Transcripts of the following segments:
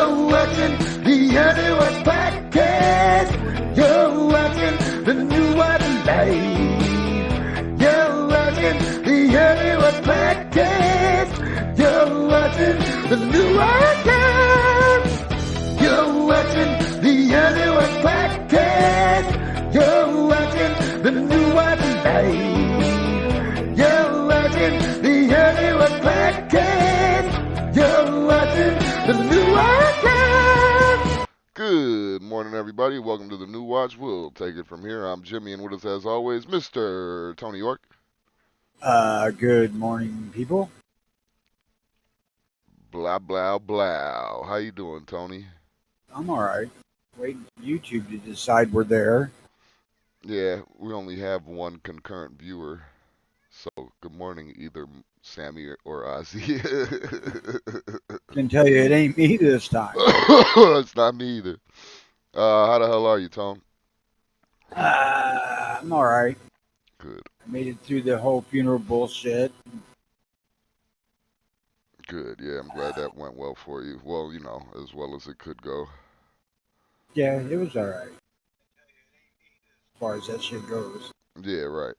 You're watching the Hollywood Podcast. You're watching the New One Live. You're watching the Hollywood Podcast. You're watching the New One Live. You're watching the Hollywood Podcast. You're watching the New One Live. You're watching the Hollywood Podcast. You're watching the New Watch Live. Good morning, everybody. Welcome to the New Watch. We'll take it from here. I'm Jimmy, and with us, as always, Mr. Tony York. Good morning, people. Blah, blah, blah. How you doing, Tony? I'm all right. Waiting for YouTube to decide we're there. Yeah, we only have one concurrent viewer. So, good morning, either Sammy or Ozzy. I can tell you it ain't me this time. It's not me either. How the hell are you, Tom? I'm all right. Good. I made it through the whole funeral bullshit. Good. Yeah, I'm glad that went well for you. Well, you know, as well as it could go. Yeah, it was all right. As far as that shit goes. Yeah, right.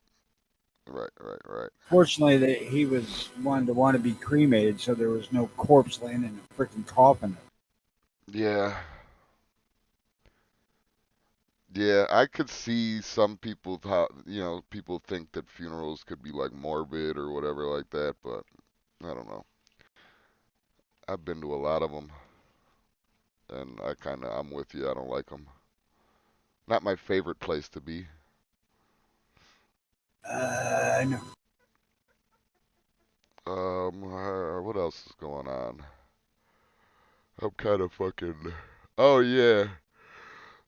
Right. Fortunately, he was one to want to be cremated, so there was no corpse laying in a freaking coffin. Yeah. Yeah, I could see some people, people think that funerals could be like morbid or whatever like that, but I don't know. I've been to a lot of them, and I'm with you. I don't like them. Not my favorite place to be. No. What else is going on? I'm kind of fucking. Oh yeah.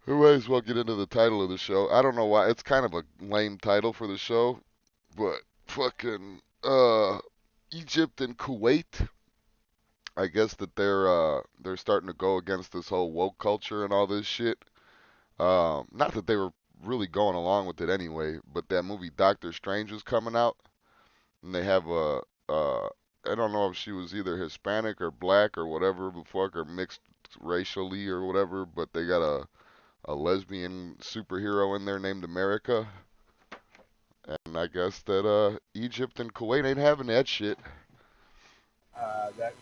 We might as well get into the title of the show. I don't know why. It's kind of a lame title for the show, but fucking Egypt and Kuwait. I guess that they're starting to go against this whole woke culture and all this shit. Not that they were really going along with it anyway, but that movie Doctor Strange was coming out, and they have I don't know if she was either Hispanic or black or whatever the fuck, or mixed racially or whatever, but they got a lesbian superhero in there named America. And I guess that Egypt and Kuwait ain't having that shit. That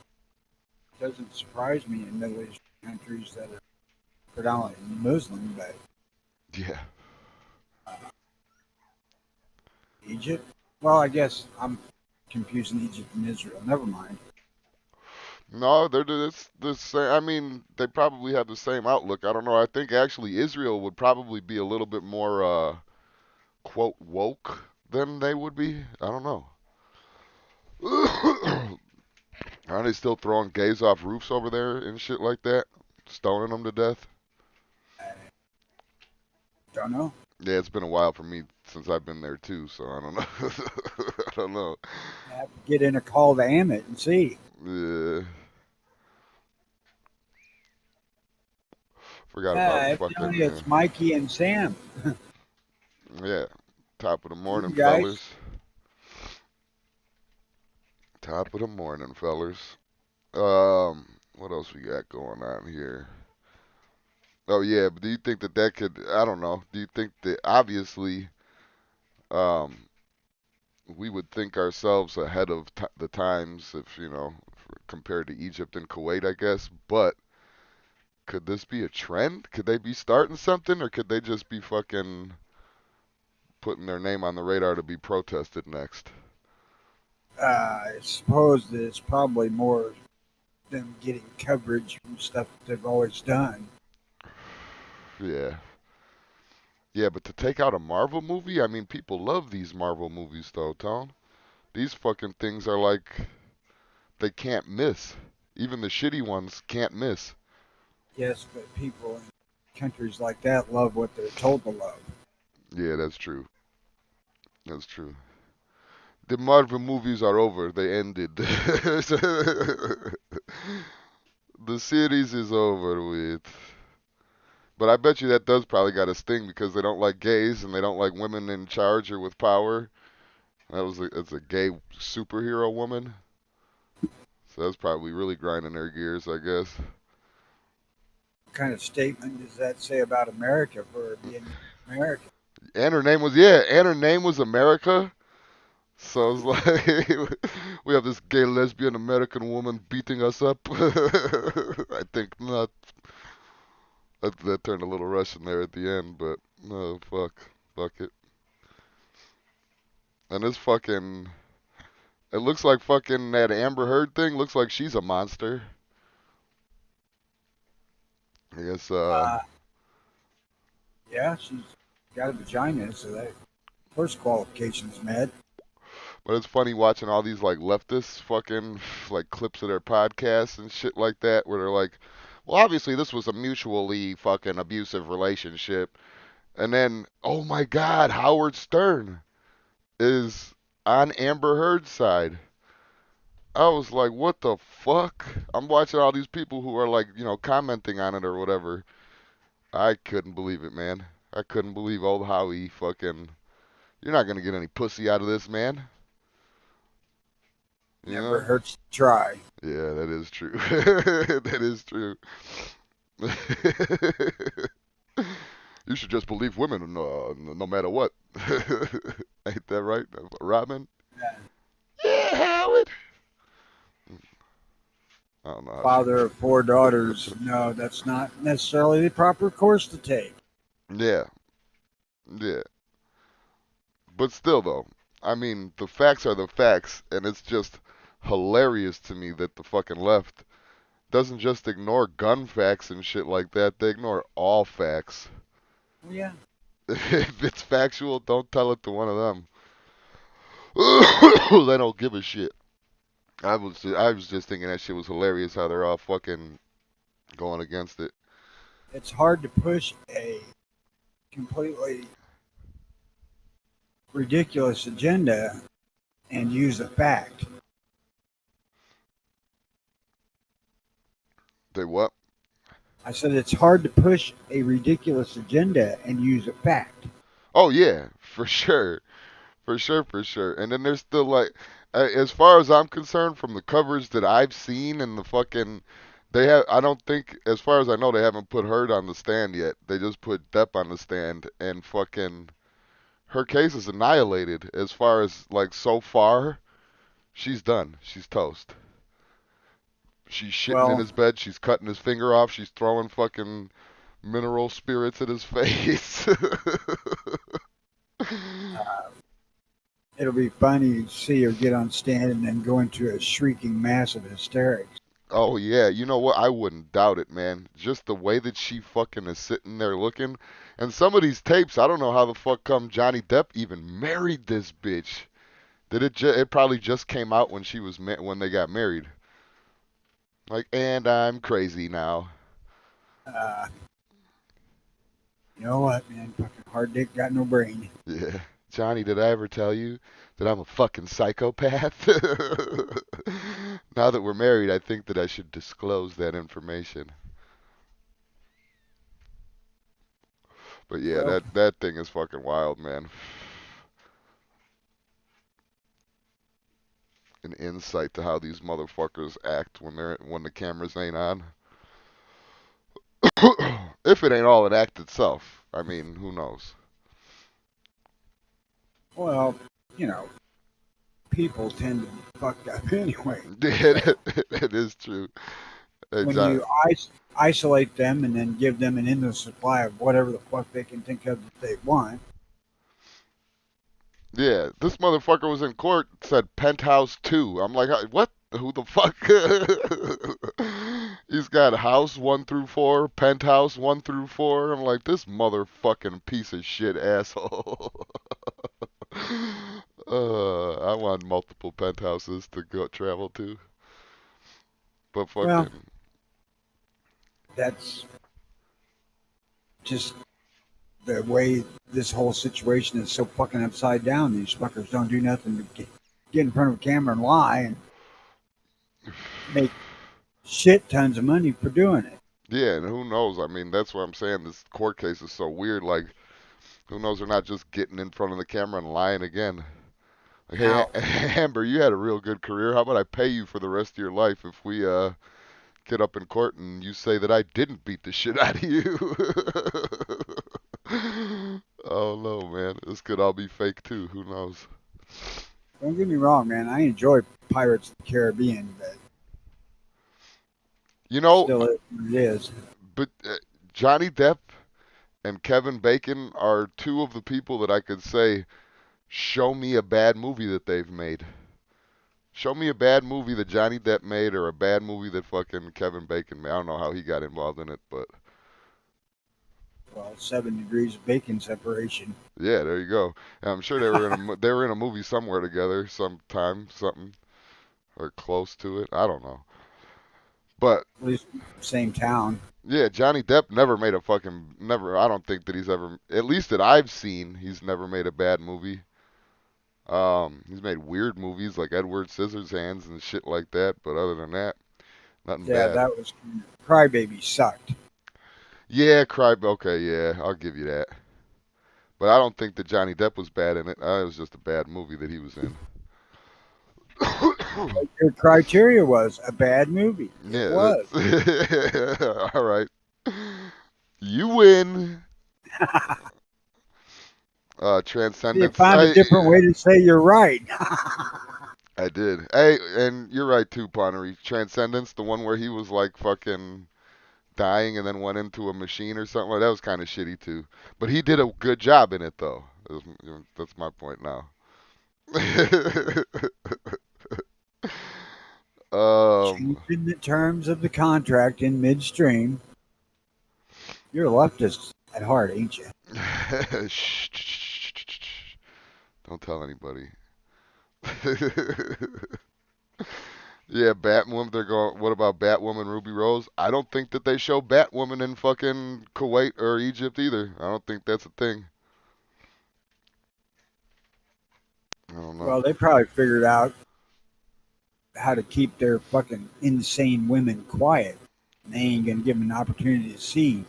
doesn't surprise me in Middle Eastern countries that are predominantly Muslim, but Yeah. Egypt? Well, I guess I'm confusing Egypt and Israel. Never mind. No, they're the same. I mean, they probably have the same outlook. I don't know. I think actually Israel would probably be a little bit more quote woke than they would be. I don't know. Are they still throwing gays off roofs over there and shit like that? Stoning them to death? Don't know. Yeah, it's been a while for me since I've been there too, so I don't know. I don't know. I have to get in a call to Amit and see. Yeah. Forgot about fucking. It's Mikey and Sam. Yeah. Top of the morning, You guys. fellas. Top of the morning, fellas. What else we got going on here? Oh yeah, but do you think that could? I don't know. Do you think that obviously, um, we would think ourselves ahead of the times if compared to Egypt and Kuwait, I guess. But could this be a trend? Could they be starting something, or could they just be fucking putting their name on the radar to be protested next? I suppose that it's probably more them getting coverage from stuff that they've always done. Yeah. Yeah, but to take out a Marvel movie, I mean, people love these Marvel movies, though, Tom. These fucking things are like, they can't miss. Even the shitty ones can't miss. Yes, but people in countries like that love what they're told to love. Yeah, that's true. That's true. The Marvel movies are over. They ended. The series is over with. But I bet you that does probably got a sting because they don't like gays and they don't like women in charge or with power. It's a gay superhero woman. So that's probably really grinding their gears, I guess. kind of statement does that say about America for being American? And her name was, yeah, and her name was America. So it's like we have this gay lesbian American woman beating us up. I think not. That turned a little Russian there at the end, but no, fuck it. And this fucking, it looks like fucking that Amber Heard thing. Looks like she's a monster. I guess. Uh, yeah, she's got a vagina, so that first qualification's met. But it's funny watching all these like leftist fucking like clips of their podcasts and shit like that, where they're like, well, obviously this was a mutually fucking abusive relationship. And then, oh my God, Howard Stern is on Amber Heard's side. I was like, what the fuck? I'm watching all these people who are like, commenting on it or whatever. I couldn't believe it, man. I couldn't believe old Howie fucking. You're not gonna get any pussy out of this, man. You Never know? hurts to try. Yeah, that is true. That is true. You should just believe women, no matter what. Ain't that right, Robin? Yeah. Yeah, Howard. I don't know how she. Father of four daughters. No, that's not necessarily the proper course to take. Yeah, yeah. But still, though, I mean, the facts are the facts, and it's just hilarious to me that the fucking left doesn't just ignore gun facts and shit like that. They ignore all facts. Well, yeah. If it's factual, don't tell it to one of them. They don't give a shit. I was just thinking that shit was hilarious how they're all fucking going against it. It's hard to push a completely ridiculous agenda and use a fact. They what? I said it's hard to push a ridiculous agenda and use a fact. Oh yeah, for sure. For sure, for sure. And then there's still like, as far as I'm concerned, from the coverage that I've seen and the fucking, they have. I don't think, as far as I know, they haven't put Heard on the stand yet. They just put Depp on the stand, and fucking, her case is annihilated. As far as like so far, she's done. She's toast. She's shitting in Well, his bed. She's cutting his finger off. She's throwing fucking mineral spirits at his face. uh, it'll be funny to see her get on stand and then go into a shrieking mass of hysterics. Oh yeah, you know what? I wouldn't doubt it, man. Just the way that she fucking is sitting there looking, and some of these tapes, I don't know how the fuck come Johnny Depp even married this bitch. Did it? It probably just came out when she was when they got married. Like, and I'm crazy now. Uh, you know what, man? Fucking hard dick got no brain. Yeah, Johnny, did I ever tell you that I'm a fucking psychopath? Now that we're married, I think that I should disclose that information. But yeah, Well, that thing is fucking wild, man. An insight to how these motherfuckers act when the cameras ain't on. If it ain't all an act itself, I mean, who knows? well, you know, people tend to be fucked up anyway. So It is true. Hey, when John, you isolate them and then give them an endless supply of whatever the fuck they can think of that they want. yeah, this motherfucker was in court, said penthouse 2. I'm like, what? Who the fuck? He's got house 1 through 4, penthouse 1 through 4. I'm like, this motherfucking piece of shit asshole. I want multiple penthouses to go travel to. But Well, fucking, that's just the way this whole situation is so fucking upside down. These fuckers don't do nothing to get in front of a camera and lie and make shit tons of money for doing it. yeah, and who knows? I mean, that's what I'm saying. This court case is so weird. Like, who knows? They're not just getting in front of the camera and lying again. Like, hey, Now, Amber, you had a real good career. How about I pay you for the rest of your life if we get up in court and you say that I didn't beat the shit out of you. Oh no, man. This could all be fake too. Who knows? Don't get me wrong, man. I enjoy Pirates of the Caribbean, but You know, still it is. but Johnny Depp and Kevin Bacon are two of the people that I could say, show me a bad movie that they've made. Show me a bad movie that Johnny Depp made or a bad movie that fucking Kevin Bacon made. I don't know how he got involved in it, but Well, 7 degrees of bacon separation. yeah, there you go. And I'm sure they were in a movie somewhere together sometime, something or close to it. I don't know. But At least same town. yeah, Johnny Depp never made a fucking never. I don't think that he's ever, at least that I've seen, he's never made a bad movie. He's made weird movies like Edward Scissorhands and shit like that, but other than that, nothing Yeah, bad. that was Crybaby sucked. Yeah, okay, yeah, I'll give you that. But I don't think that Johnny Depp was bad in it. It was just a bad movie that he was in. Your criteria was a bad movie. It Yeah, was. all right. You win. You Transcendence. found a different way to say you're right. I did. Hey, and you're right too, Ponnery. Transcendence, the one where he was like fucking dying and then went into a machine or something like that was kind of shitty too. But he did a good job in it though. That's my point now. um, Changing the terms of the contract in midstream. You're a leftist at heart, ain't you? shh. Don't tell anybody. Yeah, Batwoman. They're going. What about Batwoman, Ruby Rose? I don't think that they show Batwoman in fucking Kuwait or Egypt either. I don't think that's a thing. I don't know. Well, they probably figured out how to keep their fucking insane women quiet. They ain't gonna give them an opportunity to see.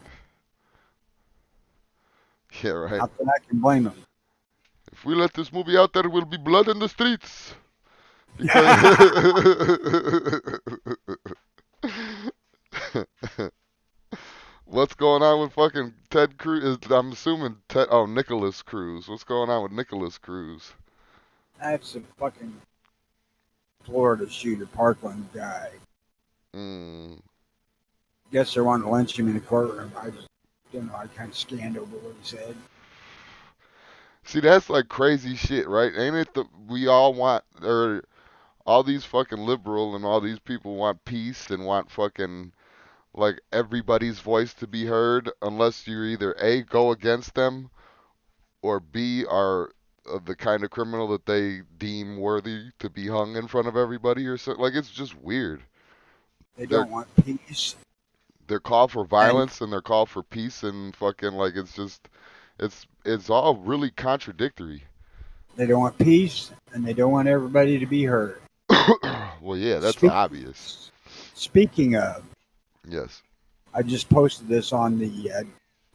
Yeah, right. Not that I can blame them. If we let this movie out, there will be blood in the streets. Because what's going on with fucking Ted Cruz? I'm assuming Ted. Oh, Nicholas Cruz. What's going on with Nicholas Cruz? That's a fucking Florida shooter, Parkland guy. Mm. Guess they wanted to lynch him in the courtroom. I just don't know. I kind of scanned over what he said. See, that's like crazy shit, right? Ain't it? We all want, or all these fucking liberal and all these people want peace and want fucking like everybody's voice to be heard, unless you're either A, go against them, or B, are the kind of criminal that they deem worthy to be hung in front of everybody or something. Like, it's just weird. They They're don't want peace, they're called for and violence and they're called for peace and fucking like it's just it's all really contradictory. they don't want peace, and they don't want everybody to be heard. Well, yeah, that's Speak, obvious. Speaking of, Yes. I just posted this on the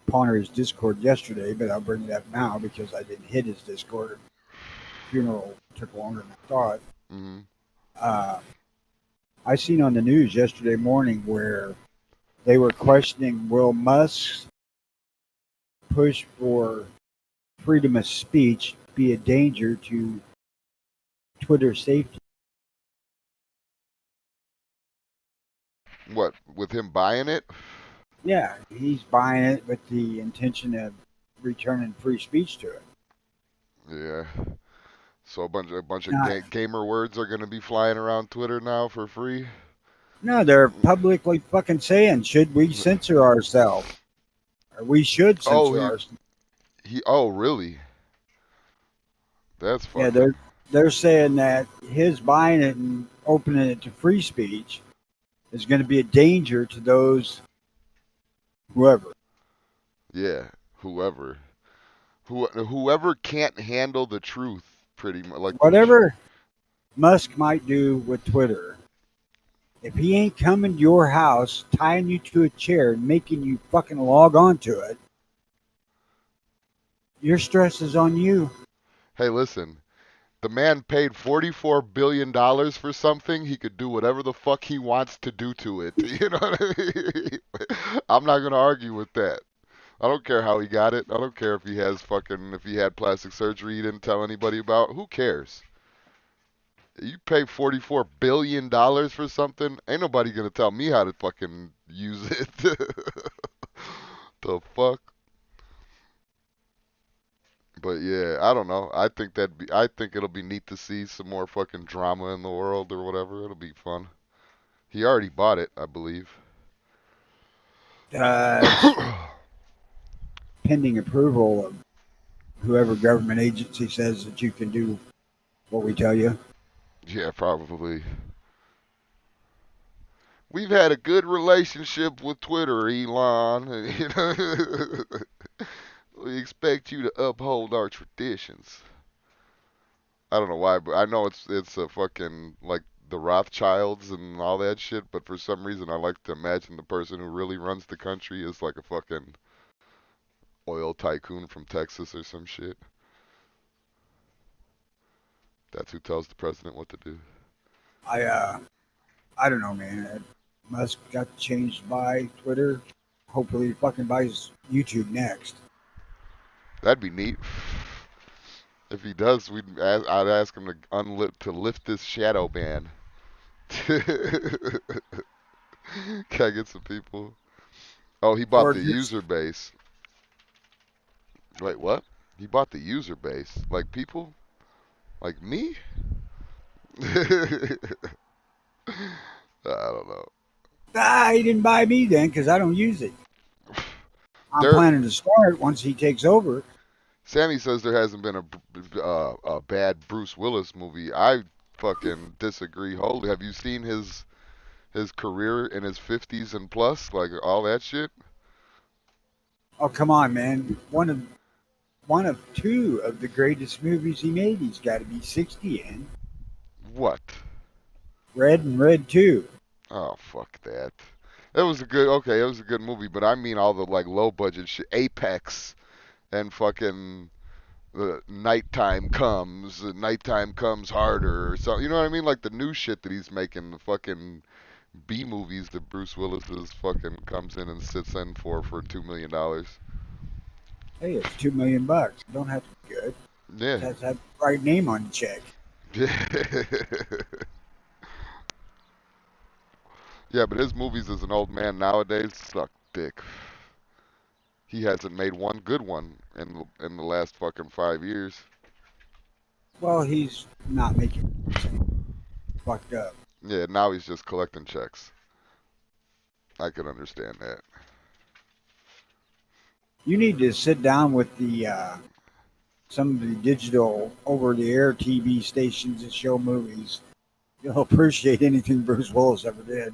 Pawner's Discord yesterday, but I'll bring it up now because I didn't hit his Discord. Funeral took longer than I thought. Hmm. I seen on the news yesterday morning where they were questioning will Musk's push for freedom of speech be a danger to Twitter safety. What, with him buying it? Yeah, he's buying it with the intention of returning free speech to it. Yeah. So a bunch of Now, gamer words are gonna be flying around Twitter now for free. no, they're publicly fucking saying, should we censor ourselves? Or we should Oh, censor ourselves. he. Oh, really? That's Yeah, fucking. they're saying that his buying it and opening it to free speech is going to be a danger to those whoever. Yeah. Whoever. Whoever can't handle the truth, pretty much. Like Whatever Musk might do with Twitter, if he ain't coming to your house, tying you to a chair, and making you fucking log on to it, your stress is on you. Hey, listen. The man paid $44 billion for something. He could do whatever the fuck he wants to do to it. You know what I mean? I'm not gonna argue with that. I don't care how he got it. I don't care if he has fucking if he had plastic surgery he didn't tell anybody about. Who cares? You pay $44 billion for something, ain't nobody gonna tell me how to fucking use it. The fuck? But yeah, I don't know. I think it'll be neat to see some more fucking drama in the world or whatever. It'll be fun. He already bought it, I believe. It's pending approval of whoever government agency says that you can do what we tell you. Yeah, probably. We've had a good relationship with Twitter, Elon. You know, we expect you to uphold our traditions. I don't know why, but I know it's a fucking like the Rothschilds and all that shit, but for some reason I like to imagine the person who really runs the country is like a fucking oil tycoon from Texas or some shit. That's who tells the president what to do. I don't know, man. Musk got changed by Twitter. Hopefully, he fucking buys YouTube next. That'd be neat. If he does, I'd ask him to lift this shadow ban. Can I get some people? Oh, he bought Or the just, user base. Wait, what? He bought the user base. Like people? Like me? I don't know. he didn't buy me then because I don't use it. I'm There, planning to start once he takes over. Sammy says there hasn't been a bad Bruce Willis movie. I fucking disagree wholly. Have you seen his career in his 50s and plus, like all that shit? Oh, come on, man. One of two of the greatest movies he made. He's got to be 60 in. What? Red and Red 2. Oh, fuck that. It was a good, okay, it was a good movie, but I mean all the like low budget shit, Apex and fucking nighttime comes harder or something. You know what I mean? Like the new shit that he's making, the fucking B movies that Bruce Willis is fucking comes in and sits in for $2 million. Hey, it's $2 million. It don't have to be good. It Yeah. has to have the right name on the check. Yeah, but his movies as an old man nowadays suck dick. He hasn't made one good one in the last fucking 5 years. Well, he's not making sense. Fucked up. Yeah, now he's just collecting checks. I can understand that. You need to sit down with the some of the digital over-the-air TV stations that show movies. You'll appreciate anything Bruce Willis ever did.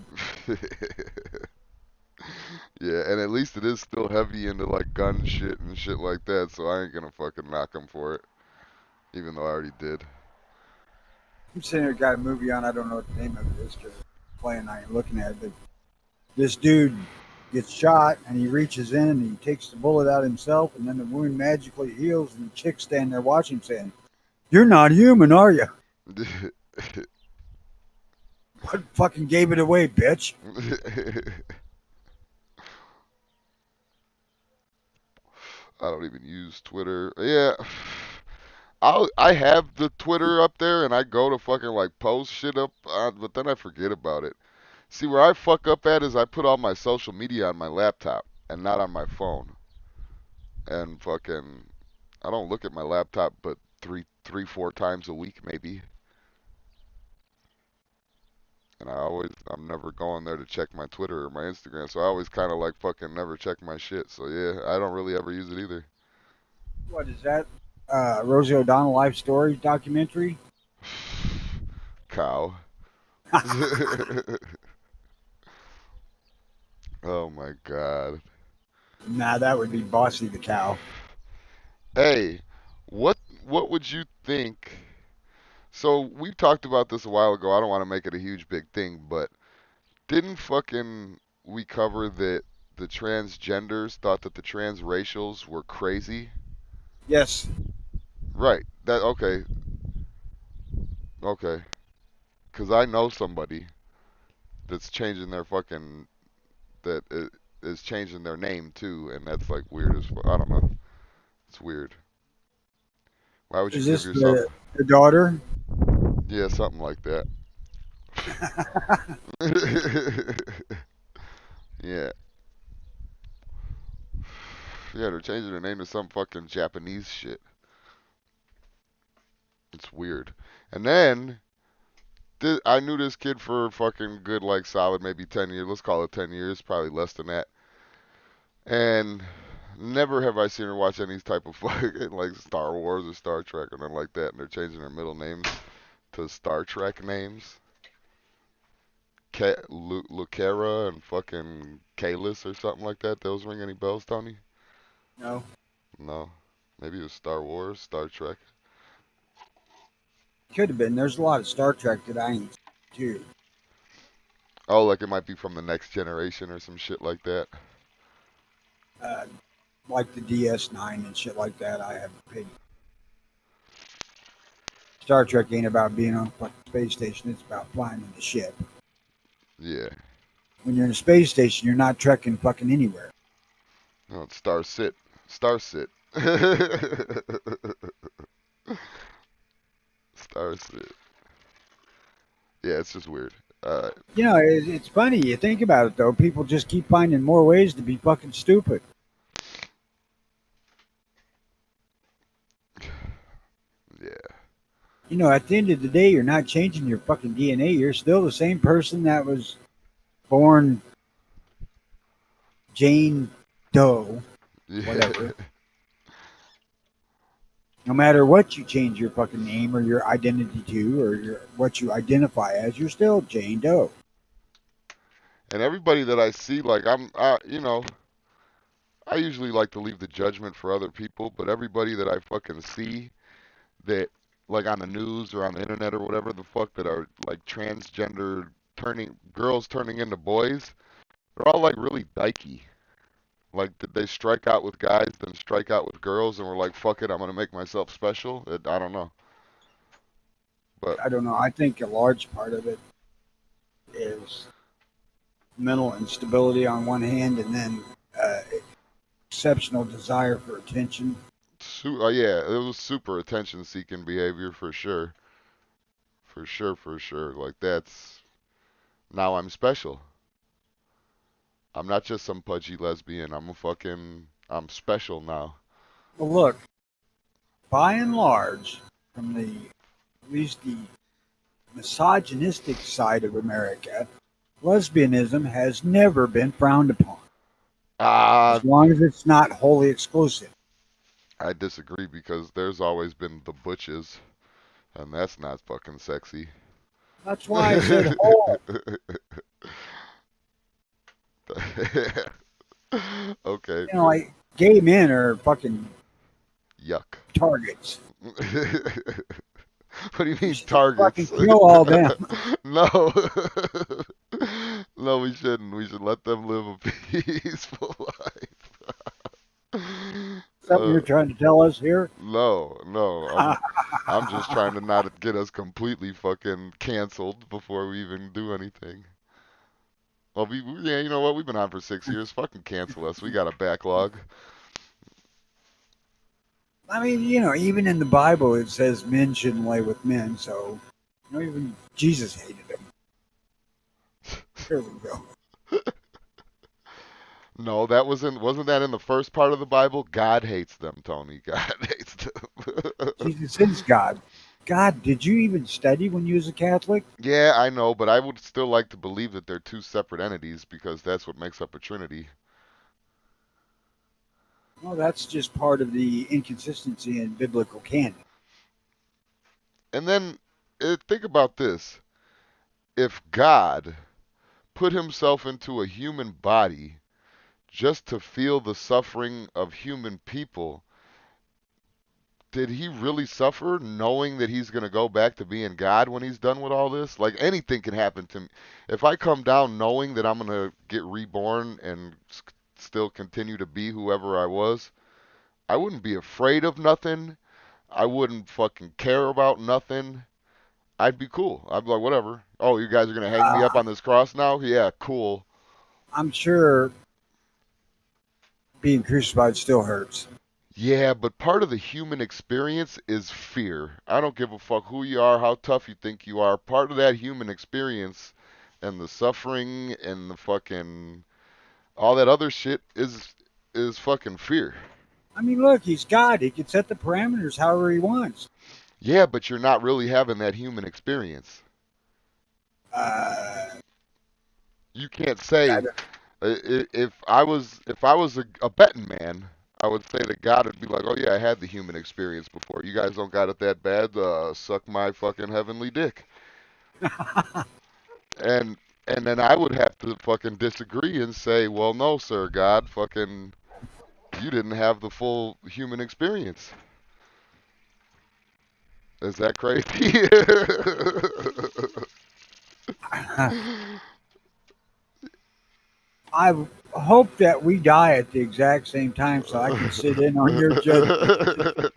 Yeah, and at least it is still heavy into like gun shit and shit like that, so I ain't gonna fucking knock him for it, even though I already did. I'm sitting there, got a movie on. I don't know what the name of it is because playing. I ain't looking at it. But this dude gets shot and he reaches in and he takes the bullet out himself, and then the wound magically heals. And the chick standing there watching, saying, "You're not human, are you?" What fucking gave it away, bitch? I don't even use Twitter. Yeah, I have the Twitter up there and I go to fucking like post shit up, but then I forget about it. See, where I fuck up at is I put all my social media on my laptop and not on my phone. And fucking, I don't look at my laptop but four times a week maybe. And I'm never going there to check my Twitter or my Instagram, so I always kind of like fucking never check my shit. So yeah, I don't really ever use it either. What is that? Rosie O'Donnell life story documentary? Cow. Oh my god. Nah, that would be Bossy the cow. Hey, what would you think? So we talked about this a while ago. I don't want to make it a huge big thing, but didn't fucking we cover that the transgenders thought that the transracials were crazy? Yes. Right. That okay. Okay. Because I know somebody that's changing their fucking is changing their name too, and that's like weird as fuck. I don't know. It's weird. Why would you Is give this yourself? the daughter? Yeah, something like that. Yeah, yeah. They're changing their name to some fucking Japanese shit. It's weird. And then I knew this kid for fucking good, like solid, maybe 10 years. Let's call it 10 years, probably less than that. And never have I seen her watch any type of fucking like Star Wars or Star Trek or nothing like that. And they're changing their middle names to Star Trek names. Lucara and fucking Kalis or something like that. Those ring any bells, Tony? No. No. Maybe it was Star Wars, Star Trek. Could have been. There's a lot of Star Trek that I ain't seen, too. Oh, like it might be from the next generation or some shit like that. Uh, like the DS9 and shit like that. I have paid. Star Trek ain't about being on a fucking space station. It's about flying in the ship. Yeah. When you're in a space station, you're not trekking fucking anywhere. No, it's Star Sit. Star Sit. Star Sit. Yeah, it's just weird. Uh, You know, it's funny. You think about it, though. People just keep finding more ways to be fucking stupid. yeah. You know, at the end of the day, you're not changing your fucking DNA. You're still the same person that was born Jane Doe, Yeah. whatever. No matter what you change your fucking name or your identity to or what you identify as, you're still Jane Doe. And everybody that I see, like I usually like to leave the judgment for other people, but everybody that I fucking see that, like on the news or on the internet or whatever the fuck, that are like transgender girls turning into boys, they're all like really dykey. Like, did they strike out with guys, then strike out with girls, and were like, fuck it, I'm gonna make myself special? I don't know. But I don't know. I think a large part of it is mental instability on one hand, and then uh, exceptional desire for attention. yeah, it was super attention-seeking behavior for sure. For sure, for sure. Like, that's now I'm special. I'm not just some pudgy lesbian. I'm special now. Well, look, by and large, from the at least the misogynistic side of America, lesbianism has never been frowned upon, Ah, as long as it's not wholly exclusive. I disagree because there's always been the butches, and that's not fucking sexy. That's why I said whole. Okay. You know, like gay men are fucking Yuck. targets. What do you We mean should just fucking targets? kill all them. No. No, we shouldn't. We should let them live a peaceful life. Something Uh, you're trying to tell us here? no, no. I'm just trying to not get us completely fucking canceled before we even do anything. Well, yeah, you know what? We've been on for 6 years. Fucking cancel us. We got a backlog. I mean, you know, even in the Bible it says men shouldn't lay with men, so you know, even Jesus hated them. There we go. No, wasn't that in the first part of the Bible? God hates them, Tony. God hates them. Jesus is God. God, did you even study when you was a Catholic? Yeah, I know, but I would still like to believe that they're two separate entities because that's what makes up a trinity. Well, that's just part of the inconsistency in biblical canon. And then think about this. If God put himself into a human body just to feel the suffering of human people, did he really suffer knowing that he's going to go back to being God when he's done with all this? Like anything can happen to me. If I come down knowing that I'm going to get reborn and still continue to be whoever I was, I wouldn't be afraid of nothing. I wouldn't fucking care about nothing. I'd be cool. I'd be like, whatever. Oh, you guys are gonna hang me up on this cross now? Yeah, cool. I'm sure being crucified still hurts. Yeah, but part of the human experience is fear. I don't give a fuck who you are, how tough you think you are. Part of that human experience and the suffering and the fucking all that other shit is fucking fear. I mean, look, he's God. He can set the parameters however he wants. Yeah, but you're not really having that human experience. Uh, You can't say if I was a betting man, I would say that God would be like, oh yeah, I had the human experience before. You guys don't got it that bad. Suck my fucking heavenly dick. And and then I would have to fucking disagree and say, well, no, sir, God, fucking, you didn't have the full human experience. Is that crazy? I hope that we die at the exact same time so I can sit in on your judgment.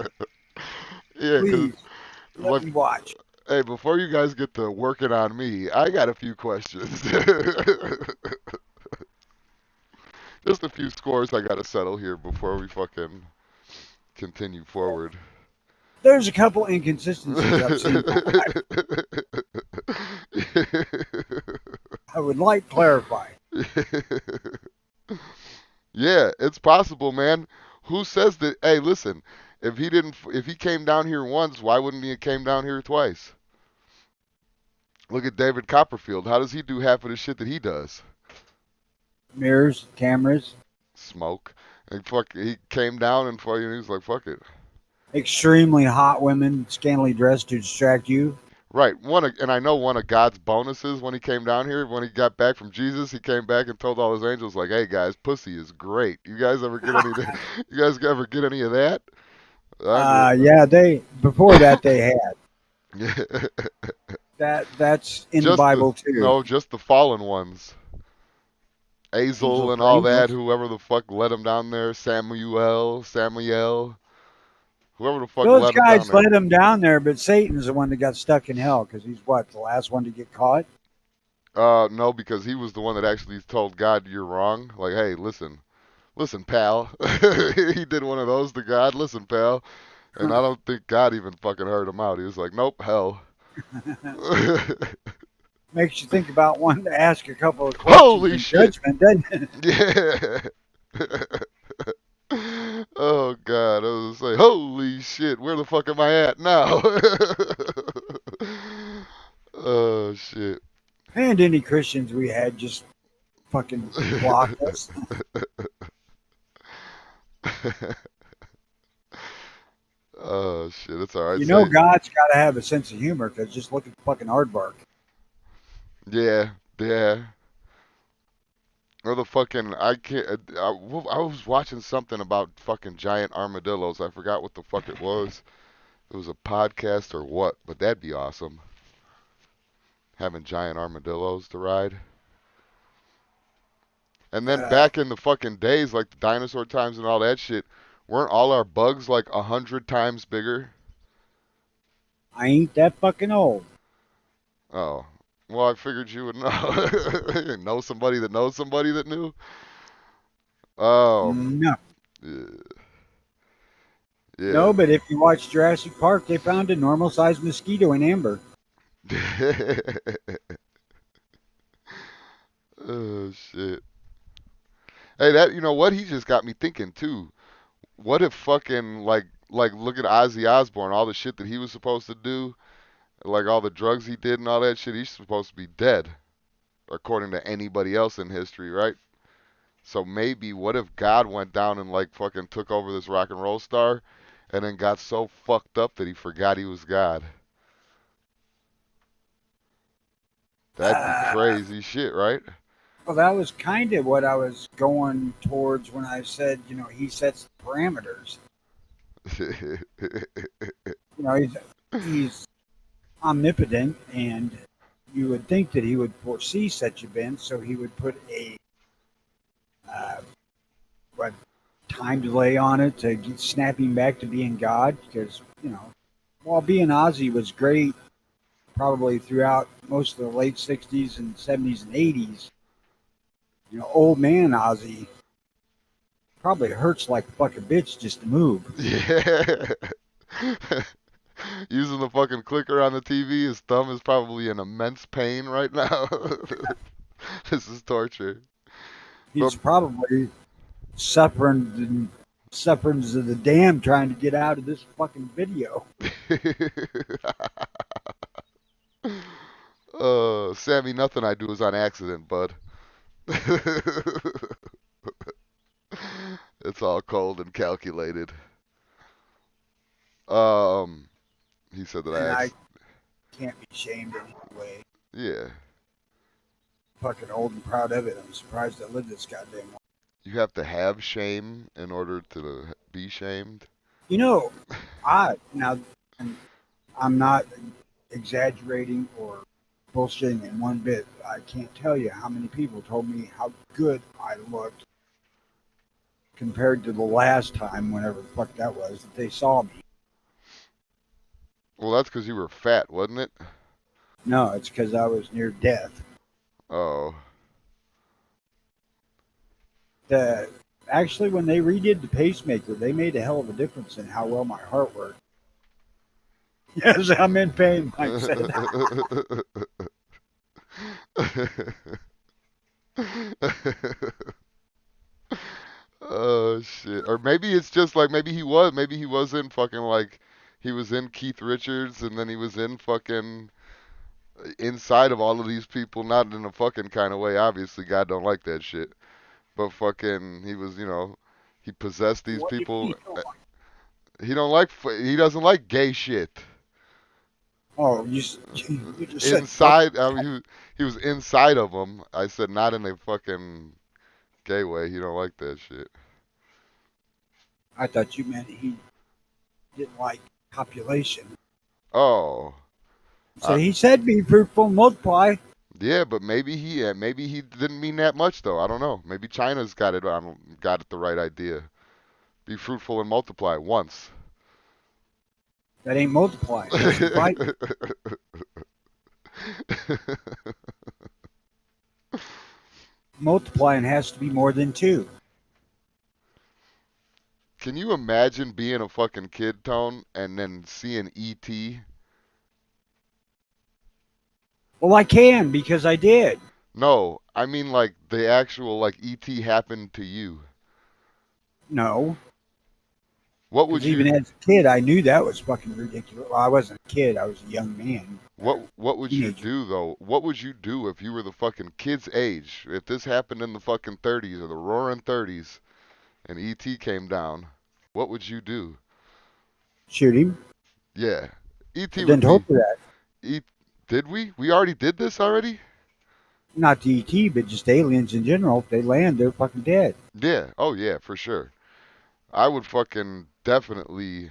Yeah, because Please, let me watch. hey, before you guys get to working on me, I got a few questions. Just a few scores I gotta settle here before we fucking continue forward. There's a couple inconsistencies I've seen. I would like clarified. Yeah, it's possible, man. Who says that? Hey, listen, if he came down here once, why wouldn't he have came down here twice? Look at David Copperfield. How does he do half of the shit that he does? Mirrors, cameras, Smoke. And he came down and he was like, fuck it. extremely hot women, scantily dressed to distract you. Right. And I know one of God's bonuses when he came down here, when he got back from Jesus, he came back and told all his angels, like, "Hey guys, pussy is great. You guys ever get any? You guys ever get any of that?" Yeah, before that they had that's in the Just Bible too. no, just the fallen ones. Azel Angels and are all that, angels. whoever the fuck let him down there, Samuel, whoever the fuck Those let him down guys there. let him down there, but Satan's the one that got stuck in hell because he's what, the last one to get caught? No, because he was the one that actually told God you're wrong. Like, hey, listen, pal. He did one of those to God. Listen, pal. And I don't think God even fucking heard him out. He was like, nope, hell. Makes you think about wanting to ask a couple of questions Holy in shit. judgment, doesn't it? Yeah. Oh God, I was gonna say, holy shit, where the fuck am I at now? Oh shit. And any Christians we had just fucking blocked us. Oh shit, it's alright. You know, Say, God's got to have a sense of humor because just look at the fucking aardvark. yeah, yeah. Or the fucking I can't. I was watching something about fucking giant armadillos. I forgot what the fuck it was. It was a podcast or what, but that'd be awesome. Having giant armadillos to ride. And then Uh, back in the fucking days, like the dinosaur times and all that shit, weren't all our bugs like 100 times bigger? I ain't that fucking old. Oh, well, I figured you would know. Know somebody that knows somebody that knew. Oh, No. yeah. No, but if you watch Jurassic Park, they found a normal sized mosquito in amber. Oh shit. Hey, that you know what? He just got me thinking too. What if fucking like look at Ozzy Osbourne, all the shit that he was supposed to do, like all the drugs he did and all that shit, he's supposed to be dead, according to anybody else in history, right? So maybe what if God went down and like fucking took over this rock and roll star and then got so fucked up that he forgot he was God? That'd be Uh, crazy shit, right? well, that was kind of what I was going towards when I said, you know, he sets the parameters. You know, he's omnipotent, and you would think that he would foresee such events, so he would put a uh, what time delay on it to snap him back to being God. Because you know, while being Ozzy was great probably throughout most of the late 60s and 70s and 80s, old man Ozzy probably hurts like a fucking bitch just to move. Yeah. Using the fucking clicker on the TV, his thumb is probably in immense pain right now. This is torture. He's probably sufferings of the damn trying to get out of this fucking video. Sammy, nothing I do is on accident, bud. It's all cold and calculated. He said that And I I can't be shamed in any way. yeah. Fucking old and proud of it. I'm surprised I lived this goddamn life. You have to have shame in order to be shamed. Now, and I'm not exaggerating or bullshitting in one bit. I can't tell you how many people told me how good I looked compared to the last time, whenever the fuck that was, that they saw me. Well, that's because you were fat, wasn't it? No, it's because I was near death. Oh. Actually, when they redid the pacemaker, they made a hell of a difference in how well my heart worked. Yes, I'm in pain, Mike said. Oh shit. Or maybe it's just like maybe he was in fucking like he was in Keith Richards and then he was in fucking inside of all of these people, not in a fucking kind of way. Obviously, God don't like that shit. But fucking he was, he possessed these What do you people. mean? He doesn't like gay shit. Oh, you just said Inside, I mean, he was inside of them. I said not in a fucking gay way. He don't like that shit. I thought you meant he didn't like copulation. Oh, So he said, "Be fruitful, and multiply." yeah, but maybe he didn't mean that much though. I don't know. Maybe China's got it the right idea. Be fruitful and multiply once. That ain't multiplying. That's dividing. Multiplying has to be more than two. Can you imagine being a fucking kid, Tone, and then seeing E.T.? Well, I can because I did. No, I mean like the actual like E.T. happened to you. No, What would because even you as a kid, I knew that was fucking ridiculous. Well, I wasn't a kid; I was a young man. what would you Teenager. do though? What would you do if you were the fucking kid's age? If this happened in the fucking 30s or the roaring 30s and E.T. came down, what would you do? Shoot him. Yeah. I E.T. would didn't be hope for that. E Did we? We already did this already? Not the ET, but just aliens in general. If they land, they're fucking dead. Yeah. Oh yeah, for sure. I would fucking definitely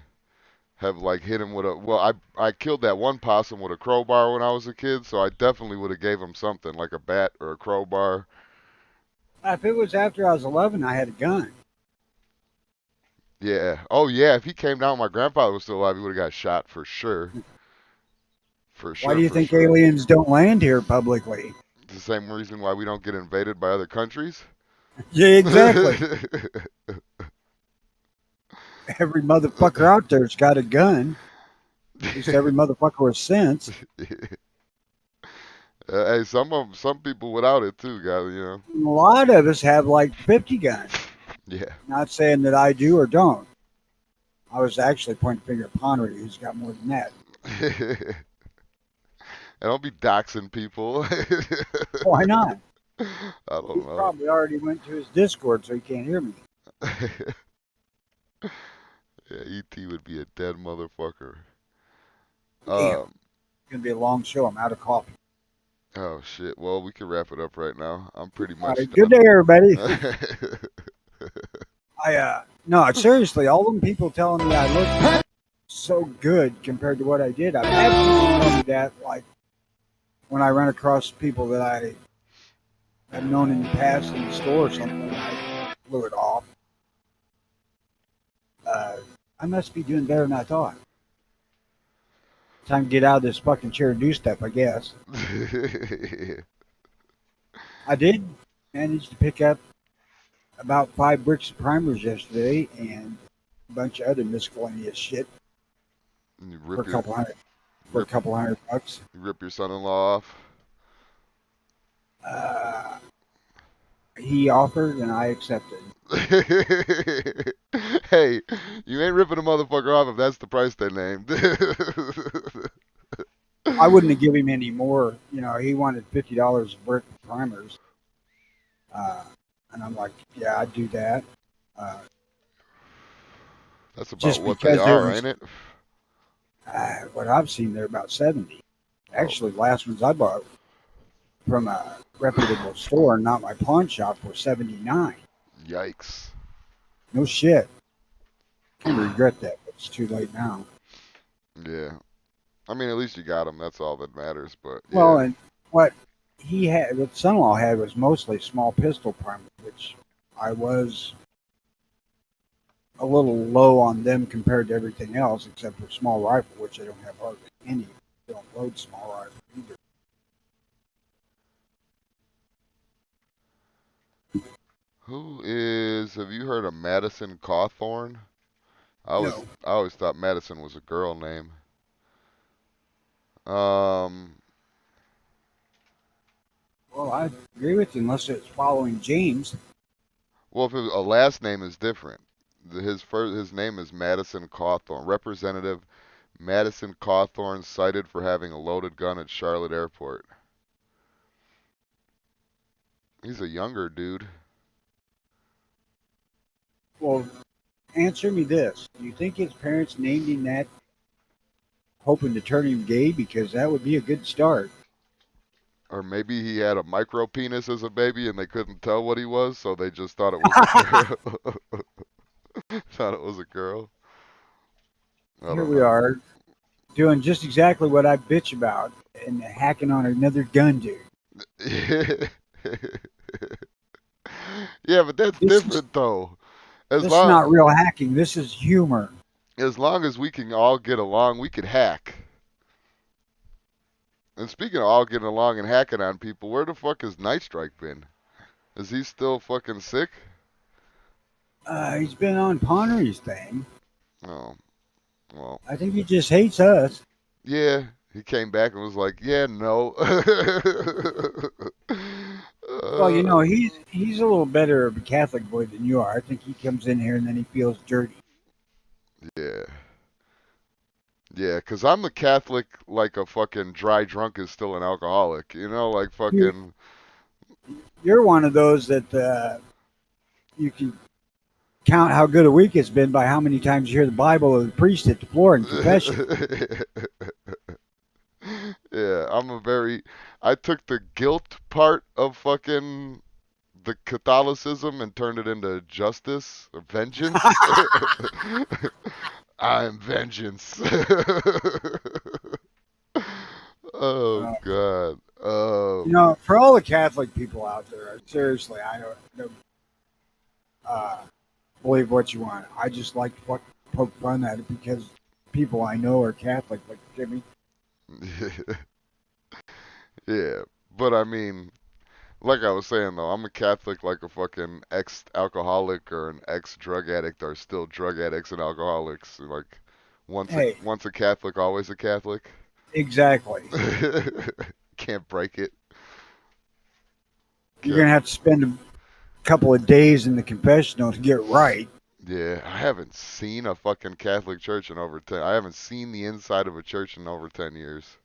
have like hit him with a well, I killed that one possum with a crowbar when I was a kid, so I definitely would have gave him something like a bat or a crowbar. If it was after I was 11, I had a gun. Yeah. Oh yeah, if he came down, my grandfather was still alive, he would have got shot for sure. For Why sure, do you for think sure. aliens don't land here publicly? It's the same reason why we don't get invaded by other countries. Yeah, exactly. Every motherfucker out there's got a gun. At least every motherfucker with sense. Hey, some people without it too, guys. A lot of us have like 50 guns. Yeah. Not saying that I do or don't. I was actually pointing the finger at Pondery, who's got more than that. And don't be doxing people. Why not? I He don't know. probably already went to his Discord, so he can't hear me. Yeah, E.T. would be a dead motherfucker. Damn. It's going to be a long show. I'm out of coffee. Oh shit. Well, we can wrap it up right now. I'm pretty All much right, good day, done. everybody. No, seriously, all them people telling me I look so good compared to what I did. I've had people tell me that, like, when I run across people that I have known in the past in the store or something, I blew it off. I must be doing better than I thought. Time to get out of this fucking chair and do stuff, I guess. I did manage to pick up about 5 bricks of primers yesterday and a bunch of other miscellaneous shit You for a rip your couple hundred rip, bucks. you rip your son-in-law off. He offered and I accepted. Hey, you ain't ripping a motherfucker off if that's the price they named. I wouldn't have given him any more. You know, he wanted $50 a brick of primers. And I'm like, yeah, I'd do that. That's about Just what they because there are, was, ain't it? what I've seen, they're about 70. Oh, Actually, the last ones I bought from a reputable store, not my pawn shop, were 79. yikes. No shit. Kind of regret that, but it's too late now. Yeah. I mean, at least you got them. That's all that matters. But Well, yeah. and what son-in-law had was mostly small pistol primers, which I was a little low on them compared to everything else, except for small rifle, which I don't have hardly any. I don't load small rifle either. Have you heard of Madison Cawthorn? No. I always thought Madison was a girl name. Um, Well, I agree with you, unless it's following James. well, if a last name is different, his name is Madison Cawthorn. Representative Madison Cawthorn cited for having a loaded gun at Charlotte Airport. He's a younger dude. Well, answer me this. Do you think his parents named him that hoping to turn him gay? Because that would be a good start. Or maybe he had a micro penis as a baby and they couldn't tell what he was, so they just thought it was a girl. Thought it was a girl. I Here don't we know. are, doing just exactly what I bitch about and hacking on another gun dude. Yeah, but that's This is different though. As this is long not real hacking. This is humor. as long as we can all get along, we could hack. And speaking of all getting along and hacking on people, where the fuck has Night Strike been? Is he still fucking sick? He's been on Ponry's thing. Oh, well, I think he just hates us. yeah. He came back and was like, "Yeah, no." Well, you know, uh, he's a little better of a Catholic boy than you are. I think he comes in here and then he feels dirty. yeah, yeah. Cause I'm a Catholic, like a fucking dry drunk is still an alcoholic. You know, like You, fucking. you're one of those that you can count how good a week it's been by how many times you hear the Bible or the priest hit the floor in confession. Yeah, I took the guilt part of fucking the Catholicism and turned it into justice, or vengeance. I'm vengeance. Oh Uh, God. you know, for all the Catholic people out there, seriously, I don't uh, believe what you want. I just like to poke fun at it because people I know are Catholic, like Jimmy. Yeah, but I mean, like I was saying though, I'm a Catholic, like a fucking ex-alcoholic or an ex-drug addict are still drug addicts and alcoholics. Like Hey, once a Catholic, always a Catholic. exactly. Can't break it. You're Can't. gonna have to spend a couple of days in the confessional to get right. Yeah, I haven't seen a fucking Catholic church in over 10. I haven't seen the inside of a church in over 10 years.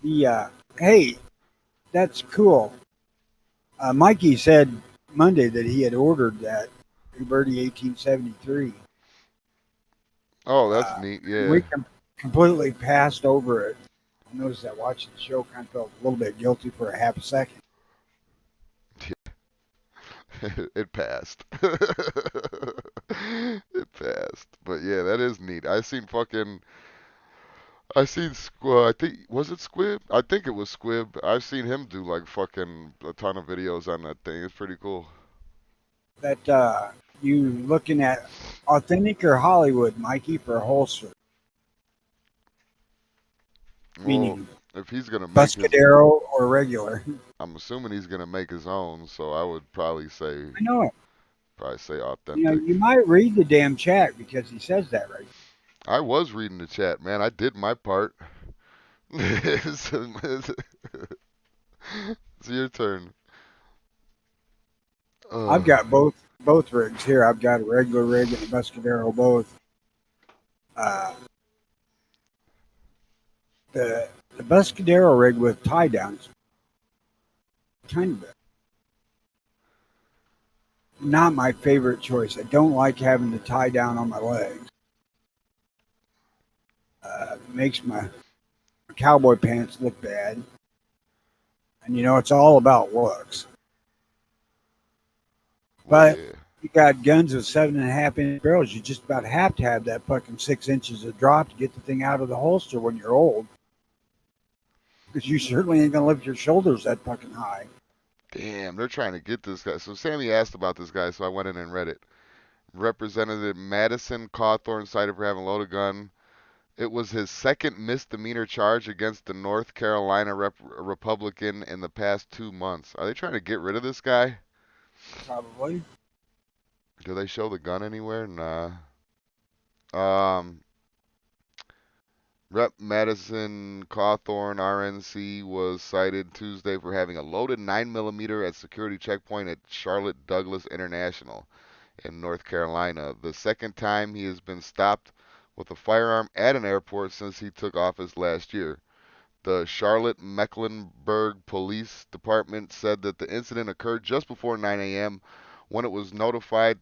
Yeah. Hey, that's cool. Mikey said Monday that he had ordered that Uberti 1873. Oh, that's Uh, neat. we Yeah. completely passed over it. I noticed that watching the show, kind of felt a little bit guilty for a half a second. It passed. It passed. But yeah, that is neat. I seen Squib. I think was it Squib? I think it was Squib. I've seen him do like fucking a ton of videos on that thing. It's pretty cool. That you looking at authentic or Hollywood, Mikey, for a holster? Well, meaning if he's gonna make his, Buscadero or regular. I'm assuming he's gonna make his own, so I would probably I know it. say You know, authentic. you might read the damn chat because he says that right. I was reading the chat, man. I did my part. It's, it's your turn. I've Uh, got both rigs here. I've got a regular rig and a Buscadero both. Uh, the Buscadero rig with tie downs, kind of not my favorite choice. I don't like having to tie down on my legs. It makes my cowboy pants look bad. And you know, it's all about looks. well, But yeah. you got guns with 7.5 inch barrels. You just about have to have that fucking 6 inches of drop to get the thing out of the holster when you're old. Because you certainly ain't gonna lift your shoulders that fucking high. Damn, they're trying to get this guy. So Sammy asked about this guy, so I went in and read it. Representative Madison Cawthorn cited for having a loaded gun. It was his second misdemeanor charge against the North Carolina Republican in the past 2 months. Are they trying to get rid of this guy? Probably. Do they show the gun anywhere? Nah. Um, Rep. Madison Cawthorn, RNC, was cited Tuesday for having a loaded 9mm at security checkpoint at Charlotte Douglas International in North Carolina. The second time he has been stopped with a firearm at an airport since he took office last year. The Charlotte Mecklenburg Police Department said that the incident occurred just before 9 a.m. when it was notified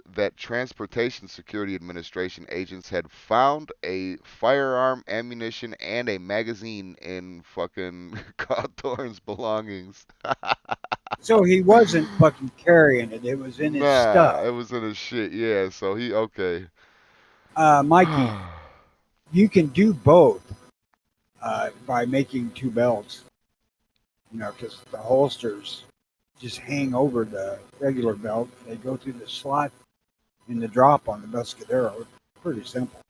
that Transportation Security Administration agents had found a firearm, ammunition, and a magazine in fucking Cawthorn's belongings. So he wasn't fucking carrying it. It was in his Nah, stuff. it was in his shit. Yeah, so he okay. Mikey, you can do both by making two belts. You know, because the holsters just hang over the regular belt. They go through the slot in the drop on the Buscadero. Pretty simple.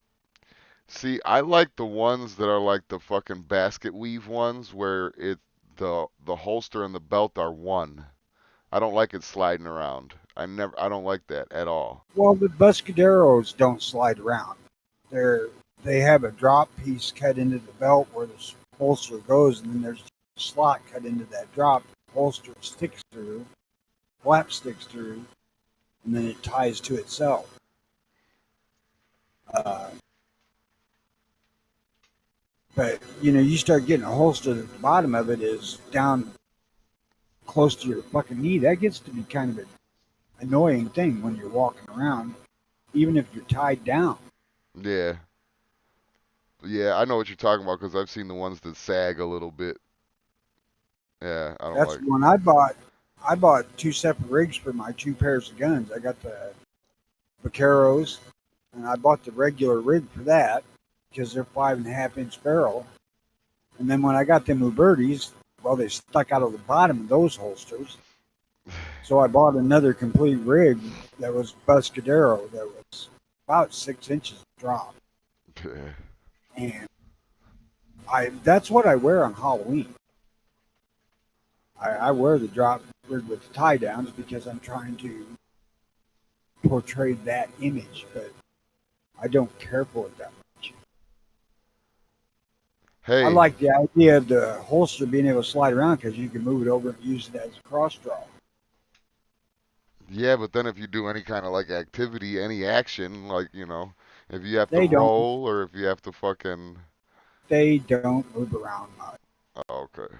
See, I like the ones that are like the fucking basket weave ones where the holster and the belt are one. I don't like it sliding around. I don't like that at all. Well, the Buscaderos don't slide around. They're they have a drop piece cut into the belt where the holster goes, and then there's a slot cut into that drop. The holster sticks through, flap sticks through, and then it ties to itself. Uh, but you know, you start getting a holster that the bottom of it is down close to your fucking knee. That gets to be kind of an annoying thing when you're walking around, even if you're tied down. Yeah. Yeah, I know what you're talking about because I've seen the ones that sag a little bit. Yeah, I don't That's like. when I bought. I bought two separate rigs for my two pairs of guns. I got the Vaqueros, and I bought the regular rig for that because they're 5.5 inch barrel. And then when I got them Ubertis, well, they stuck out of the bottom of those holsters. So I bought another complete rig that was Buscadero that was about 6 inches drop, and I that's what I wear on Halloween. I wear the drop rig with tie downs because I'm trying to portray that image, but I don't care for it that much. I Hey, like the idea of the holster being able to slide around because you can move it over and use it as a cross draw. yeah, but then if you do any kind of like activity, any action, like, if you have to They don't roll or if you have to fucking. they don't move around much. Oh, okay.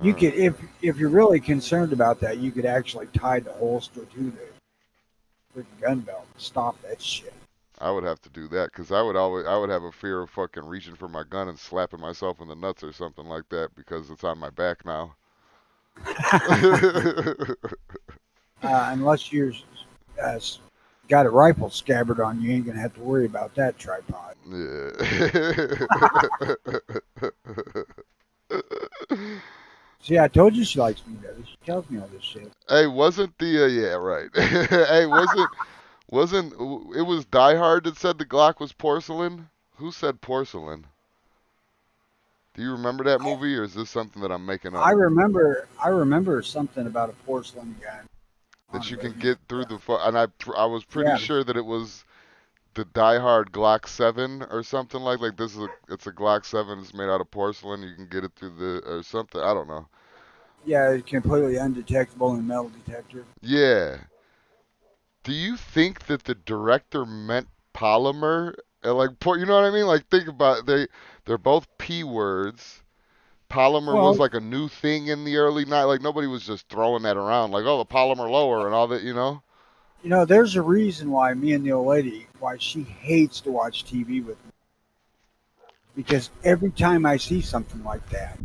You Uh, could if you're really concerned about that, you could actually tie the holster to the freaking gun belt and stop that shit. I would have to do that because I would have a fear of fucking reaching for my gun and slapping myself in the nuts or something like that because it's on my back now. Unless you're uh, got a rifle scabbard on, you ain't gonna have to worry about that tripod. Yeah. See, I told you she likes me better. She tells me all this shit. Hey, wasn't the yeah, right. Hey, wasn't it was Die Hard that said the Glock was porcelain? Who said porcelain? Do you remember that movie, or is this something that I'm making up? I remember something about a porcelain gun. That On you the can get through the and I was pretty yeah. sure that it was the Die Hard Glock 7 or something like this is it's a Glock 7. It's made out of porcelain. You can get it through the or something. I don't know. Yeah, it's completely undetectable in a metal detector. Yeah. Do you think that the director meant polymer? You know what I mean? Like, think about they're both P words. Polymer was Well, like a new thing in the early night. Like nobody was just throwing that around. Like, oh, the polymer lower and all that. You know? there's a reason why me and the old lady, why she hates to watch TV with me. Because every time I see something like that,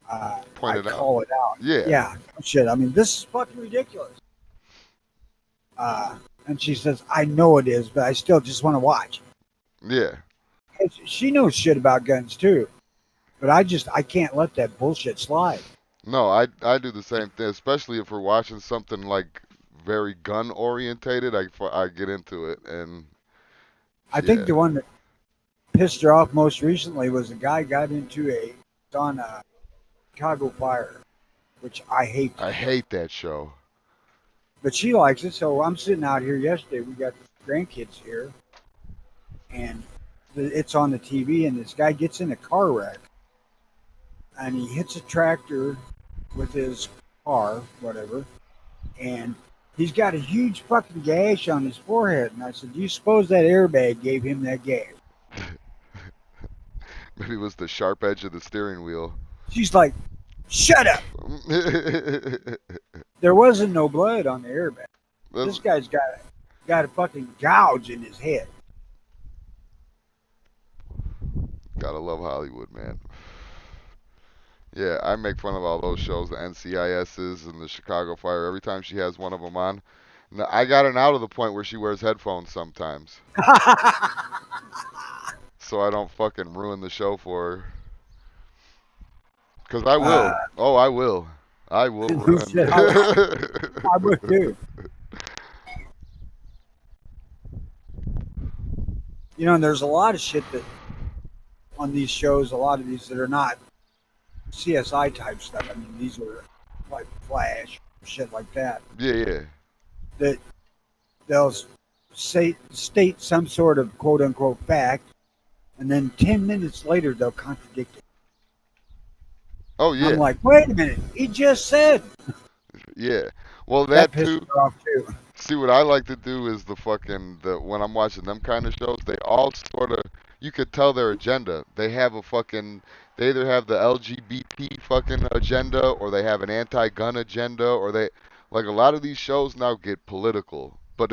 I Pointed out. call it out. Yeah. Yeah, shit. I mean, this is fucking ridiculous. And she says, I know it is, but I still just want to watch. Yeah. And she knows shit about guns too, but I can't let that bullshit slide. No, I do the same thing, especially if we're watching something like very gun orientated. I get into it and I think yeah. the one that pissed her off most recently was a guy got into on a Chicago fire, which I hate. I hate that show. But she likes it, so I'm sitting out here yesterday. We got the grandkids here, and it's on the TV, and this guy gets in a car wreck, and he hits a tractor with his car, whatever, and he's got a huge fucking gash on his forehead. And I said, "Do you suppose that airbag gave him that gash?" Maybe it was the sharp edge of the steering wheel. She's like, "Shut up!" There wasn't no blood on the airbag. This guy's got a fucking gouge in his head. Gotta love Hollywood, man. Yeah, I make fun of all those shows, the NCISs and the Chicago Fire. Every time she has one of them on, I got her now to the point where she wears headphones sometimes, so I don't fucking ruin the show for her. Cause I will. Oh, I will. I will ruin. Shit, I would too. And there's a lot of shit that on these shows, a lot of these that are not CSI type stuff. I mean, these are like Flash, shit like that. Yeah. That they'll state some sort of quote unquote fact, and then 10 minutes later they'll contradict it. Oh yeah. I'm like, wait a minute, he just said. Yeah. Well, That that pisses too. her off too. See, what I like to do is when I'm watching them kind of shows, they all sort of, you could tell their agenda. They either have the LGBT fucking agenda, or they have an anti-gun agenda, or like a lot of these shows now get political, but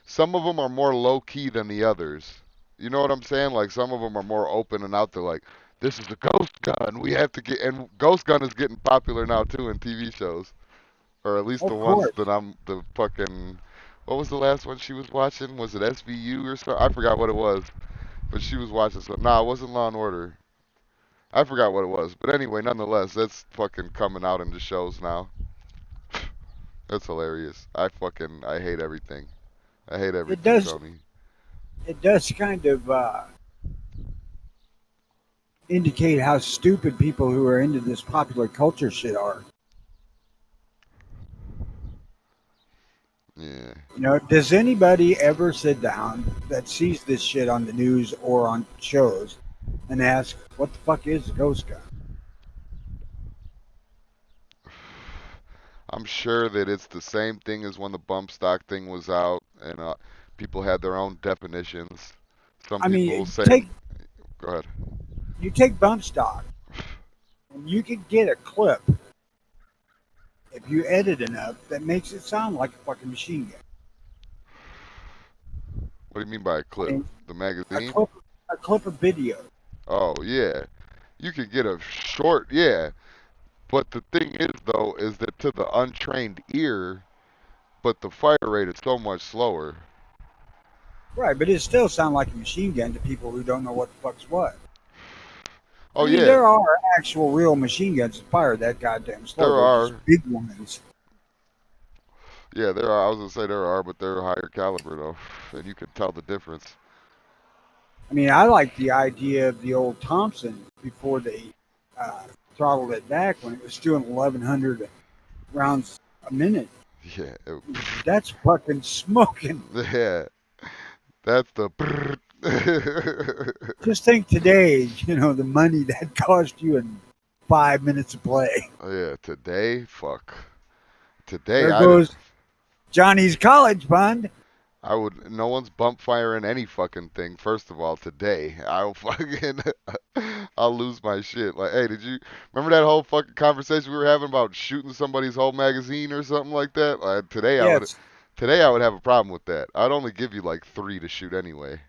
some of them are more low-key than the others. You know what I'm saying? Like some of them are more open and out there, like, this is a ghost gun. We have to and ghost gun is getting popular now too in TV shows. Or at least the Of ones course. that the fucking, what was the last one she was watching? Was it SVU or something? I forgot what it was. But she was watching something. Nah, it wasn't Law and Order. I forgot what it was. But anyway, nonetheless, that's fucking coming out into shows now. That's hilarious. I hate everything. I hate It everything, does Tony. it does kind of indicate how stupid people who are into this popular culture shit are. Yeah. Does anybody ever sit down that sees this shit on the news or on shows and ask, what the fuck is a ghost gun? I'm sure that it's the same thing as when the bump stock thing was out, and people had their own definitions. Some I people will mean, say, go ahead. you take bump stock, and you could get a clip, if you edit enough, that makes it sound like a fucking machine gun. What do you mean by a I clip? mean, The a magazine? clip, a clip of video. Oh, yeah. You could get a short, yeah. But the thing is, though, is that to the untrained ear, but the fire rate is so much slower. Right, but it still sounds like a machine gun to people who don't know what the fuck's what. Oh, I mean, yeah. there are actual real machine guns that fire that goddamn slow. There They're are. just big ones. Yeah, there are. I was going to say there are, but they're higher caliber, though. And you can tell the difference. I mean, I like the idea of the old Thompson before they uh, throttled it back when it was doing 1,100 rounds a minute. Yeah, That's fucking smoking. yeah, that's the. Just think today, the money that cost you in 5 minutes of play. Yeah, today, fuck. Today, There goes Johnny's college fund. I would. No one's bump firing any fucking thing. First of all, today, I'll fucking. I'll lose my shit. Like, hey, did you remember that whole fucking conversation we were having about shooting somebody's whole magazine or something like that? Like, today, I would. Yes, Today, I would have a problem with that. I'd only give you like 3 to shoot anyway.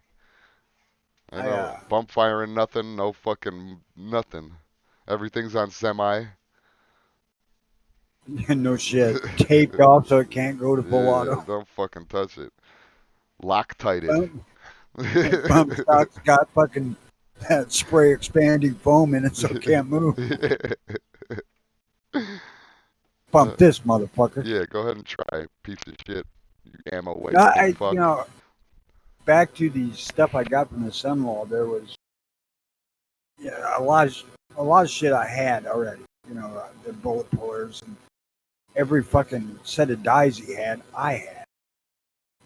I I know. Bump firing nothing. No fucking nothing. Everything's on semi. no shit. Taped off so it can't go to full Yeah, auto. don't fucking touch it. Loctited. Bump stock's got fucking that spray expanding foam in it so it can't move. Bump this motherfucker. Yeah, go ahead and try, piece of shit. You ammo No, wasting fuck. back to the stuff I got from the son-in-law, there was a lot of shit I had already. The bullet pullers and every fucking set of dies he had, I had.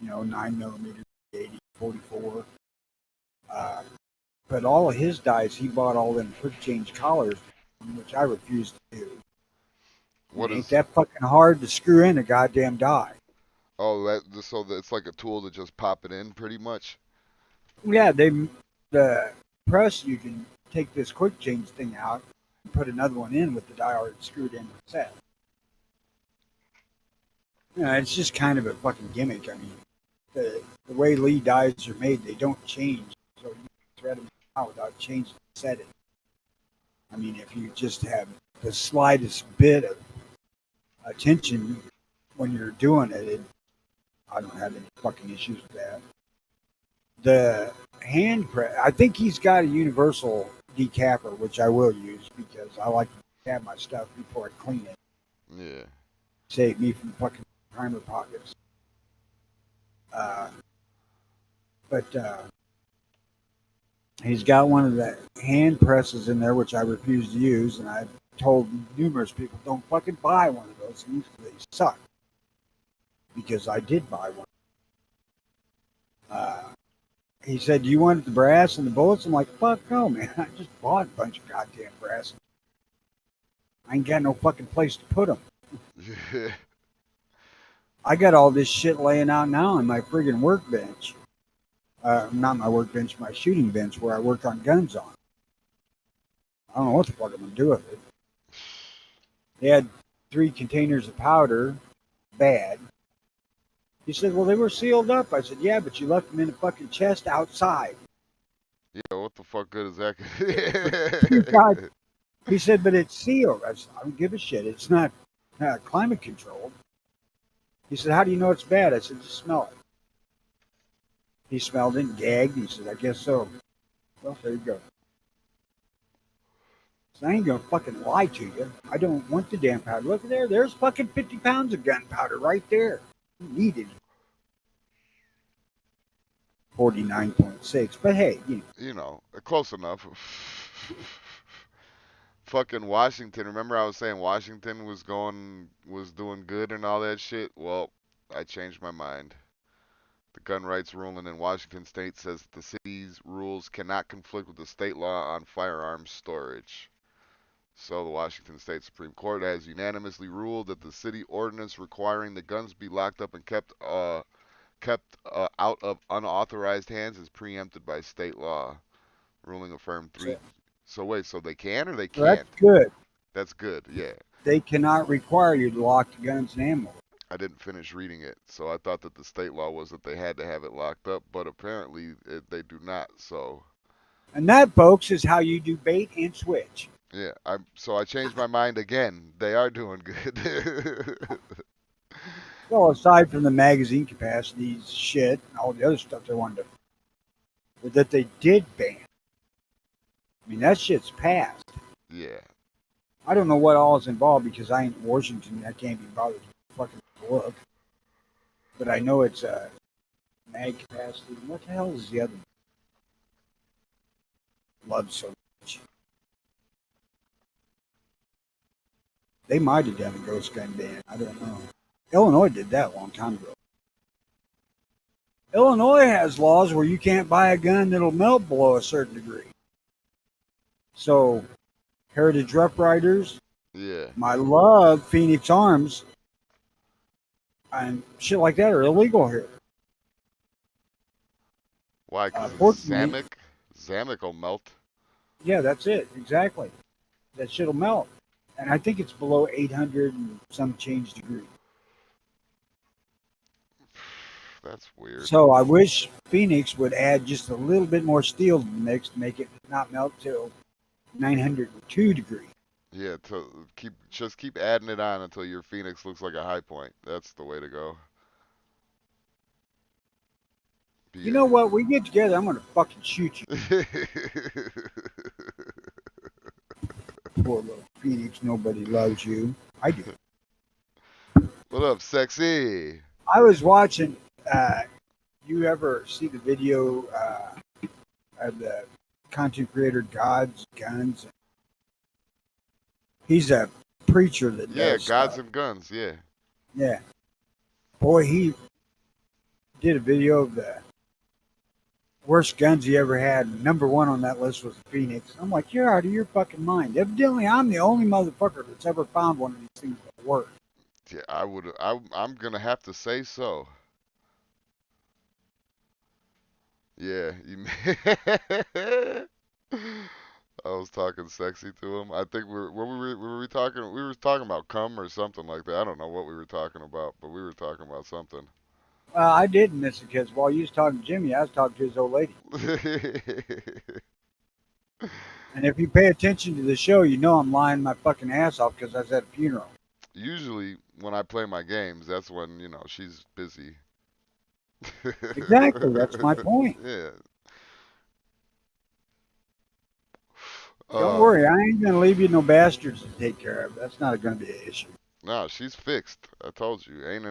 9mm, 80, 44. But all of his dies, he bought all them quick change collars, which I refused to do. What Ain't is? that fucking hard to screw in a goddamn die? Oh, so that it's like a tool to just pop it in, pretty much. Yeah, the press, you can take this quick change thing out and put another one in with the die already screwed in the set. It's just kind of a fucking gimmick. I mean, the way Lee dies are made, they don't change. So you can thread them out without changing the setting. I mean, if you just have the slightest bit of attention when you're doing it, I don't have any fucking issues with that. The hand press, I think he's got a universal decapper, which I will use because I like to decap my stuff before I clean it. Yeah. Save me from fucking primer pockets. But he's got one of the hand presses in there, which I refuse to use, and I've told numerous people, don't fucking buy one of those things because they suck. Because I did buy one. He said, do you want the brass and the bullets? I'm like, fuck no, man. I just bought a bunch of goddamn brass. I ain't got no fucking place to put them. I got all this shit laying out now on my friggin' workbench. Not my workbench, my shooting bench where I work on guns on. I don't know what the fuck I'm going to do with it. They had 3 containers of powder, bad. He said, well, they were sealed up. I said, yeah, but you left them in a fucking chest outside. Yeah, what the fuck good is that? He said, but it's sealed. I said, I don't give a shit. It's not climate controlled. He said, how do you know it's bad? I said, just smell it. He smelled it and gagged. He said, I guess so. Well, there you go. So I ain't going to fucking lie to you. I don't want the damn powder. Look there. There's fucking 50 pounds of gunpowder right there. You need it. 49.6. But hey, close enough. Fucking Washington. Remember I was saying Washington was doing good and all that shit? Well, I changed my mind. The gun rights ruling in Washington state says the city's rules cannot conflict with the state law on firearms storage. So the Washington State Supreme Court has unanimously ruled that the city ordinance requiring the guns be locked up and kept out of unauthorized hands is preempted by state law. Ruling affirmed 3. So wait, so they can or they can't? That's good. That's good, yeah. They cannot require you to lock the guns and ammo. I didn't finish reading it, so I thought that the state law was that they had to have it locked up, but apparently they do not, so. And that, folks, is how you do bait and switch. Yeah, so I changed my mind again. They are doing good. Well, aside from the magazine capacity shit and all the other stuff they wanted to, that they did ban. I mean, that shit's passed. Yeah. I don't know what all is involved because I ain't in Washington. I can't be bothered to fucking look. But I know it's a mag capacity. What the hell is the other? love so much. They might have done a ghost gun ban. I don't know. Illinois did that a long time ago. Illinois has laws where you can't buy a gun that'll melt below a certain degree. So, Heritage Rough Riders, Yeah. my love, Phoenix Arms, and shit like that are illegal here. Why? Because of Fortunately, Zamek? Zamek will melt. yeah, that's it. Exactly. That shit'll melt. And I think it's below 800 and some change degree. That's weird. So I wish Phoenix would add just a little bit more steel to the mix to make it not melt till 902 degrees. Yeah, just keep adding it on until your Phoenix looks like a high point. That's the way to go. You know what? We get together, I'm gonna fucking shoot you, poor little Phoenix. Nobody loves you. I do. What up, sexy? I was watching. You ever see the video of the content creator God's Guns? He's a preacher that Yeah, does Gods stuff. and Guns, yeah. Yeah. Boy, he did a video of the worst guns he ever had. Number one on that list was the Phoenix. I'm like, you're out of your fucking mind. Evidently, I'm the only motherfucker that's ever found one of these things that work. Yeah, I'm gonna have to say so. Yeah, I was talking sexy to him. I think we were talking about cum or something like that. I don't know what we were talking about, but we were talking about something. I did miss it because while you was talking to Jimmy, I was talking to his old lady. And if you pay attention to the show, you know I'm lying my fucking ass off because I was at a funeral. Usually when I play my games, that's when, she's busy. Exactly, that's my point. Yeah. Don't worry, I ain't gonna leave you no bastards to take care of. That's not gonna be an issue. No, she's fixed. I told you. Ain't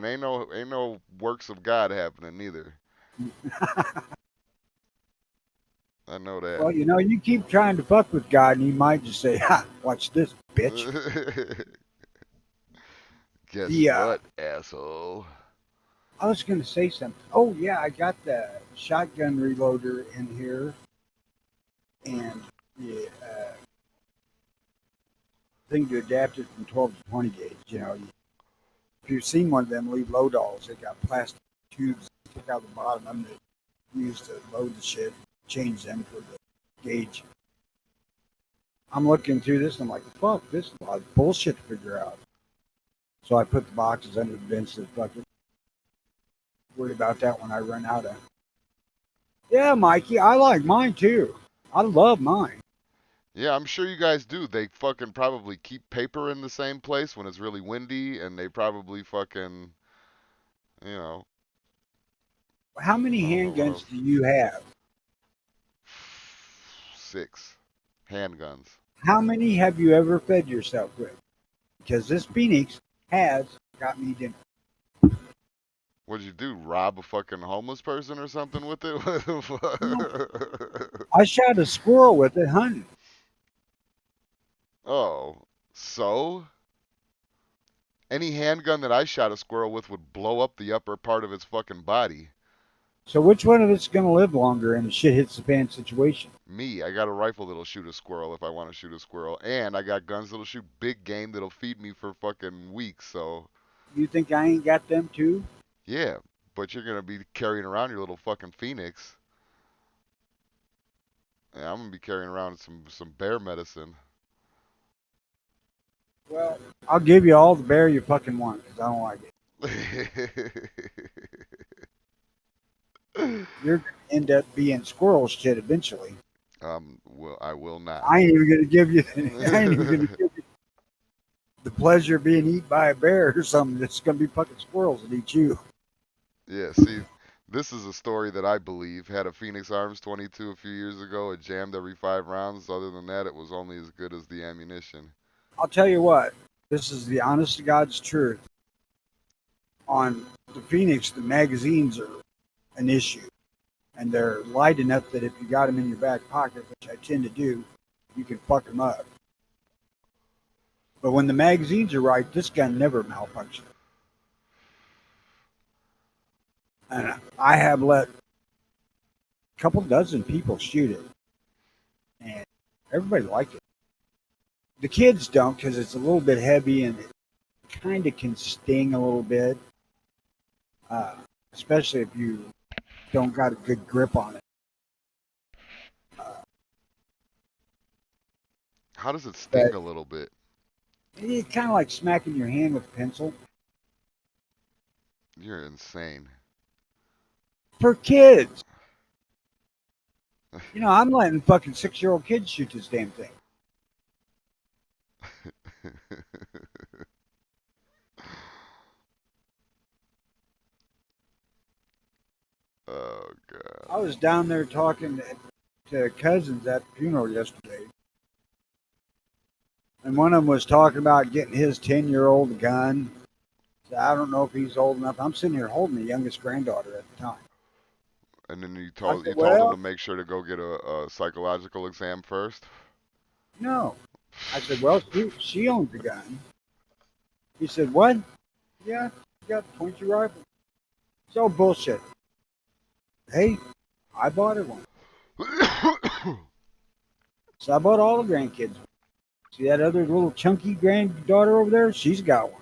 no works of God happening neither. I know that. Well, you keep trying to fuck with God, and He might just say, "Ha, watch this, bitch." Guess The what, asshole? I was gonna say something. Oh yeah, I got the shotgun reloader in here, and the thing to adapt it from 12 to 20 gauge. If you've seen one of them leave load alls, they got plastic tubes stick out the bottom of them that used to load the shit, change them for the gauge. I'm looking through this and I'm like, fuck, this is a lot of bullshit to figure out. So I put the boxes under the bench to fucking worry about that when I run out of. Yeah, Mikey, I like mine too. I love mine. Yeah, I'm sure you guys do. They fucking probably keep paper in the same place when it's really windy, and they probably fucking, you know, How many I don't know what handguns else. do you have? 6 handguns. How many have you ever fed yourself with? Because this Phoenix has got me dinner. What'd you do? Rob a fucking homeless person or something with it? I shot a squirrel with it hunting. Oh, so? Any handgun that I shot a squirrel with would blow up the upper part of its fucking body. So which one of it's going to live longer in a shit hits the fan situation? Me, I got a rifle that'll shoot a squirrel if I want to shoot a squirrel, and I got guns that'll shoot big game that'll feed me for fucking weeks, so You think I ain't got them too? yeah, but you're gonna be carrying around your little fucking Phoenix. Yeah, I'm gonna be carrying around some bear medicine. Well, I'll give you all the bear you fucking want because I don't like it. You're going to end up being squirrel shit eventually. Well, I will not. I ain't even going to give you. I ain't even going to give you the pleasure of being eaten by a bear or something. It's going to be fucking squirrels that eat you. Yeah, see, this is a story that I believe. Had a Phoenix Arms 22 a few years ago. It jammed every 5 rounds. Other than that, it was only as good as the ammunition. I'll tell you what. This is the honest to God's truth. On the Phoenix, the magazines are an issue. and they're light enough that if you got them in your back pocket, which I tend to do, you can fuck them up. But when the magazines are right, this gun never malfunctions. And I have let a couple dozen people shoot it, and everybody liked it. The kids don't because it's a little bit heavy and it kind of can sting a little bit, especially if you don't got a good grip on it. How does it sting a little bit? It's kind of like smacking your hand with a pencil. You're insane. For kids. You know, I'm letting fucking 6-year-old kids shoot this damn thing. Oh, God. I was down there talking to cousins at the funeral yesterday. And one of them was talking about getting his 10-year-old gun. So I don't know if he's old enough. I'm sitting here holding the youngest granddaughter at the time. And then you I told said, him well, to make sure to go get a psychological exam first? no. I said, well, she owns the gun. He said, what? Yeah, you got the 22 rifle. It's all bullshit. Hey, I bought her one. So I bought all the grandkids. See that other little chunky granddaughter over there? She's got one.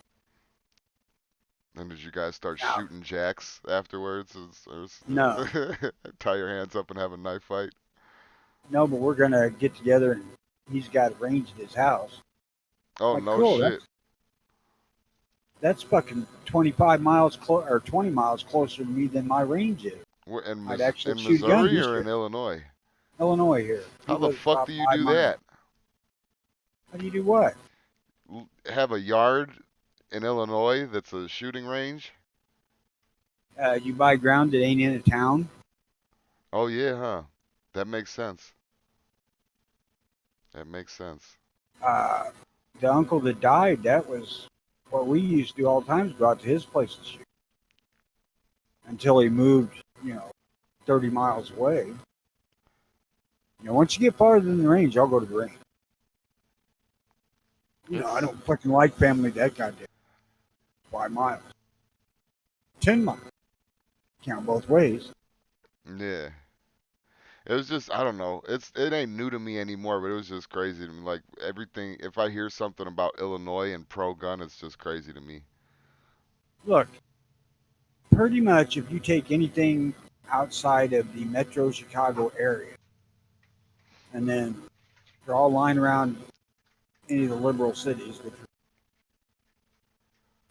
And did you guys start Now, shooting jacks afterwards? no. Tie your hands up and have a knife fight? No, but we're going to get together and he's got a range at his house. Oh, Like, no cool, shit. That's fucking 25 miles or 20 miles closer to me than my range is. In I'd actually in shoot guns Missouri this or year. in Illinois? Illinois here. He How the lives fuck about do you 5 do miles. that? How do you do what? Have a yard in Illinois that's a shooting range? You buy ground that ain't in a town. Oh, yeah, huh? That makes sense. That makes sense. The uncle that died, that was what we used to do all the time, is go out to his place to shoot. Until he moved, 30 miles away. Once you get farther than the range, I'll go to the range. I don't fucking like family that goddamn 5 miles. 10 miles. Count both ways. Yeah. It was just, I don't know. It ain't new to me anymore, but it was just crazy to me. Like everything, if I hear something about Illinois and pro gun, it's just crazy to me. Look, pretty much if you take anything outside of the metro Chicago area, and then you're all lying around any of the liberal cities, which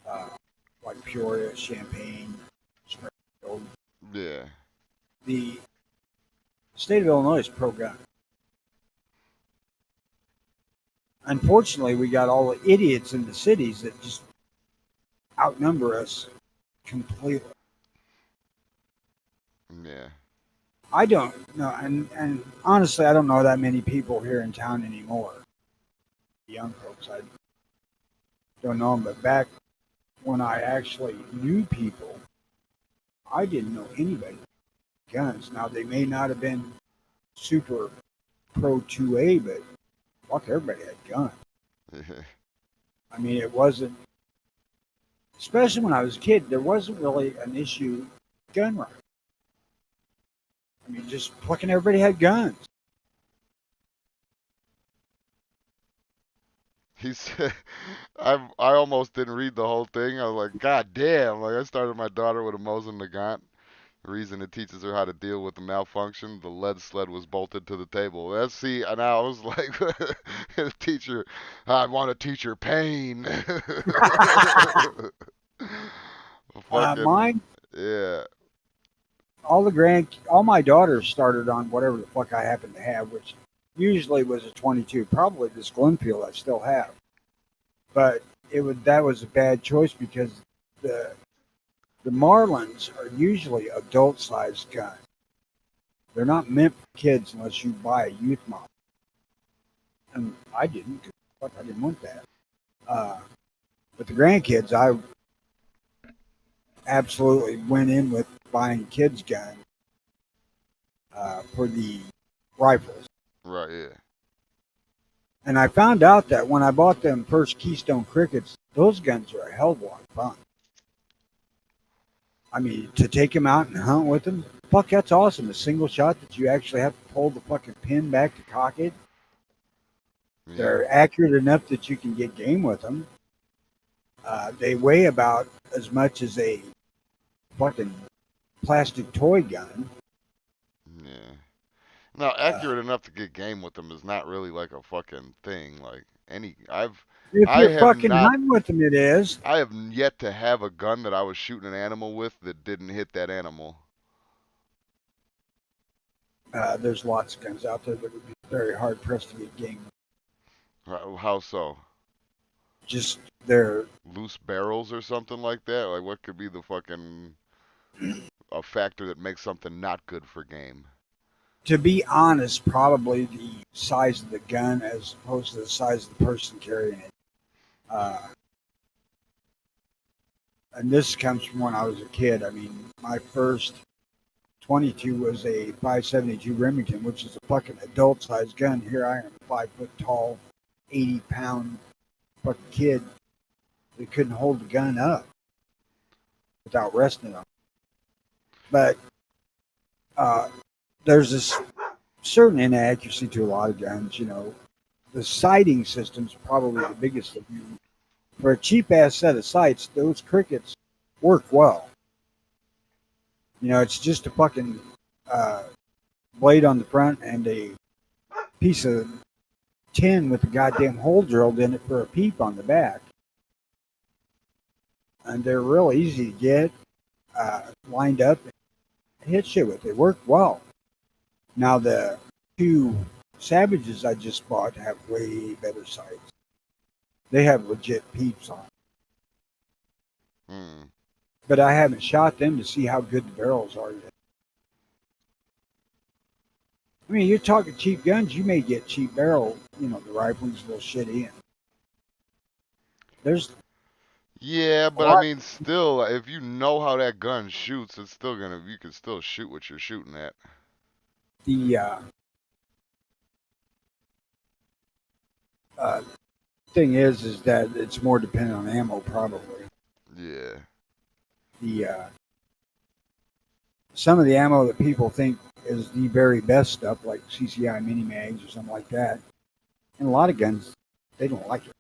are like Peoria, Champaign, Springfield, Yeah. the state of Illinois is pro-gun. Unfortunately, we got all the idiots in the cities that just outnumber us completely. Yeah. I don't know, and honestly, I don't know that many people here in town anymore. Young folks, I don't know them, but back when I actually knew people, I didn't know anybody with guns. Now, they may not have been super pro 2A, but fuck, everybody had guns. I mean, it wasn't, especially when I was a kid, there wasn't really an issue with gun rights. I mean, just fucking everybody had guns. He said, I almost didn't read the whole thing. I was like, God damn. Like, I started my daughter with a Mosin Nagant. Reason it teaches her how to deal with the malfunction. The lead sled was bolted to the table. And I was like, teacher, I want to teach her pain. Fucking, Mine, yeah. all my daughters started on whatever the fuck I happened to have, which usually was a 22, probably this Glenfield I still have. But that was a bad choice because the Marlins are usually adult-sized guns. They're not meant for kids unless you buy a youth model. And I didn't. Fuck, I didn't want that. But the grandkids, I absolutely went in with buying kids' guns. for the rifles. Right, yeah. And I found out that when I bought them first Keystone Crickets, those guns are a hell of a lot of fun. I mean, to take them out and hunt with them, fuck, that's awesome. A single shot that you actually have to pull the fucking pin back to cock it. Yeah. They're accurate enough that you can get game with them. They weigh about as much as a fucking plastic toy gun. Yeah. Now, accurate enough to get game with them is not really like a fucking thing. Like If I you're have fucking not, hunting with them, it is. I have yet to have a gun that I was shooting an animal with that didn't hit that animal. There's lots of guns out there that would be very hard pressed to get game. How so? Just they're Loose barrels or something like that? Like, what could be the fucking a factor that makes something not good for game? to be honest, probably the size of the gun as opposed to the size of the person carrying it. And this comes from when I was a kid. I mean, my first 22 was a 5.72 Remington, which is a fucking adult sized gun. Here I am, 5 foot tall, 80-pound fucking kid that couldn't hold the gun up without resting on it. But there's this certain inaccuracy to a lot of guns. You know, the sighting system's probably the biggest of you. For a cheap ass set of sights, those crickets work well. You know, it's just a fucking blade on the front and a piece of tin with a goddamn hole drilled in it for a peep on the back. And they're real easy to get lined up and hit shit with. They work well. Now, the two Savages I just bought have way better sights. They have legit peeps on. But I haven't shot them to see how good the barrels are yet. I mean, you're talking cheap guns, you may get cheap barrel, you know, the rifling's a little shitty. And there's Yeah, a but I lot. mean, still, if you know how that gun shoots, it's still gonna. You can still shoot what you're shooting at. The thing is that it's more dependent on ammo, probably. Yeah. The some of the ammo that people think is the very best stuff, like CCI mini mags or something like that, and a lot of guns, they don't like it.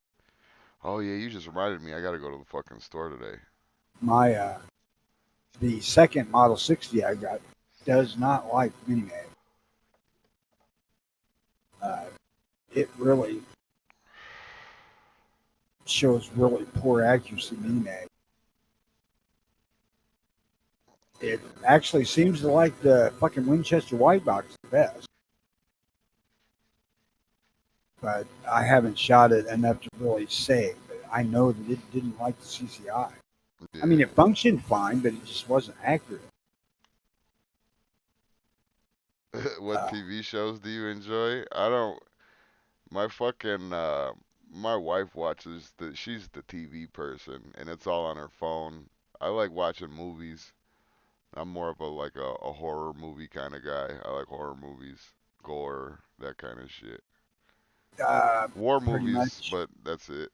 Oh yeah, you just reminded me. I gotta go to the fucking store today. My the second Model 60 I got does not like mini mag. It really shows really poor accuracy mini mag. It actually seems to like the fucking Winchester white box the best. But I haven't shot it enough to really say. But I know that it didn't like the CCI. Yeah. I mean, it functioned fine, but it just wasn't accurate. What TV shows do you enjoy? I don't. My fucking my wife watches she's the TV person, and it's all on her phone. I like watching movies. I'm more of a horror movie kind of guy. I like horror movies, gore, that kind of shit. War Pretty movies, much. but that's it.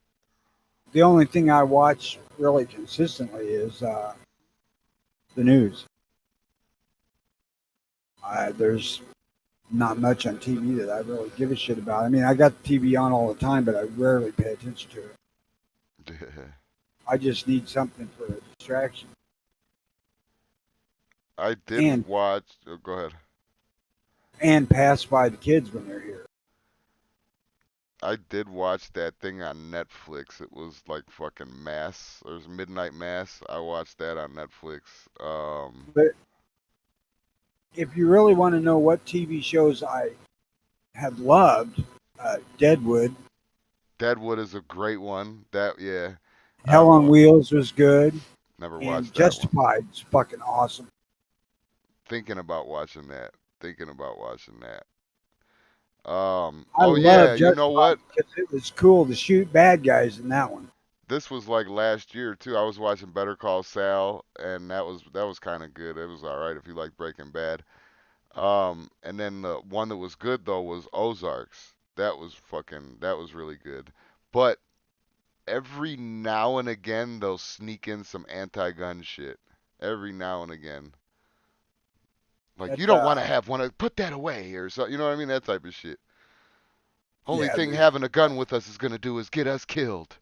The only thing I watch really consistently is the news. There's not much on TV that I really give a shit about. I mean, I got the TV on all the time, but I rarely pay attention to it. I just need something for a distraction. I did And watch. Oh, go ahead. and pass by the kids when they're here. I did watch that thing on Netflix. It was like fucking Mass. It was Midnight Mass. I watched that on Netflix. But if you really want to know what TV shows I have loved, Deadwood, Deadwood is a great one. That yeah, Hell I've on Wheels was good, never and watched that one. Justified's fucking awesome. Thinking about watching that. Thinking about watching that. I Oh yeah, love you know Justified what? because it was cool to shoot bad guys in that one. This was like last year too. I was watching Better Call Saul, and that was kind of good. It was all right if you like Breaking Bad. And then the one that was good though was Ozarks. That was really good. But every now and again they'll sneak in some anti-gun shit. Every now and again. Like That you don't want to have one, put that away or so, you know what I mean? That type of shit. Only yeah, thing having a gun with us is gonna do is get us killed.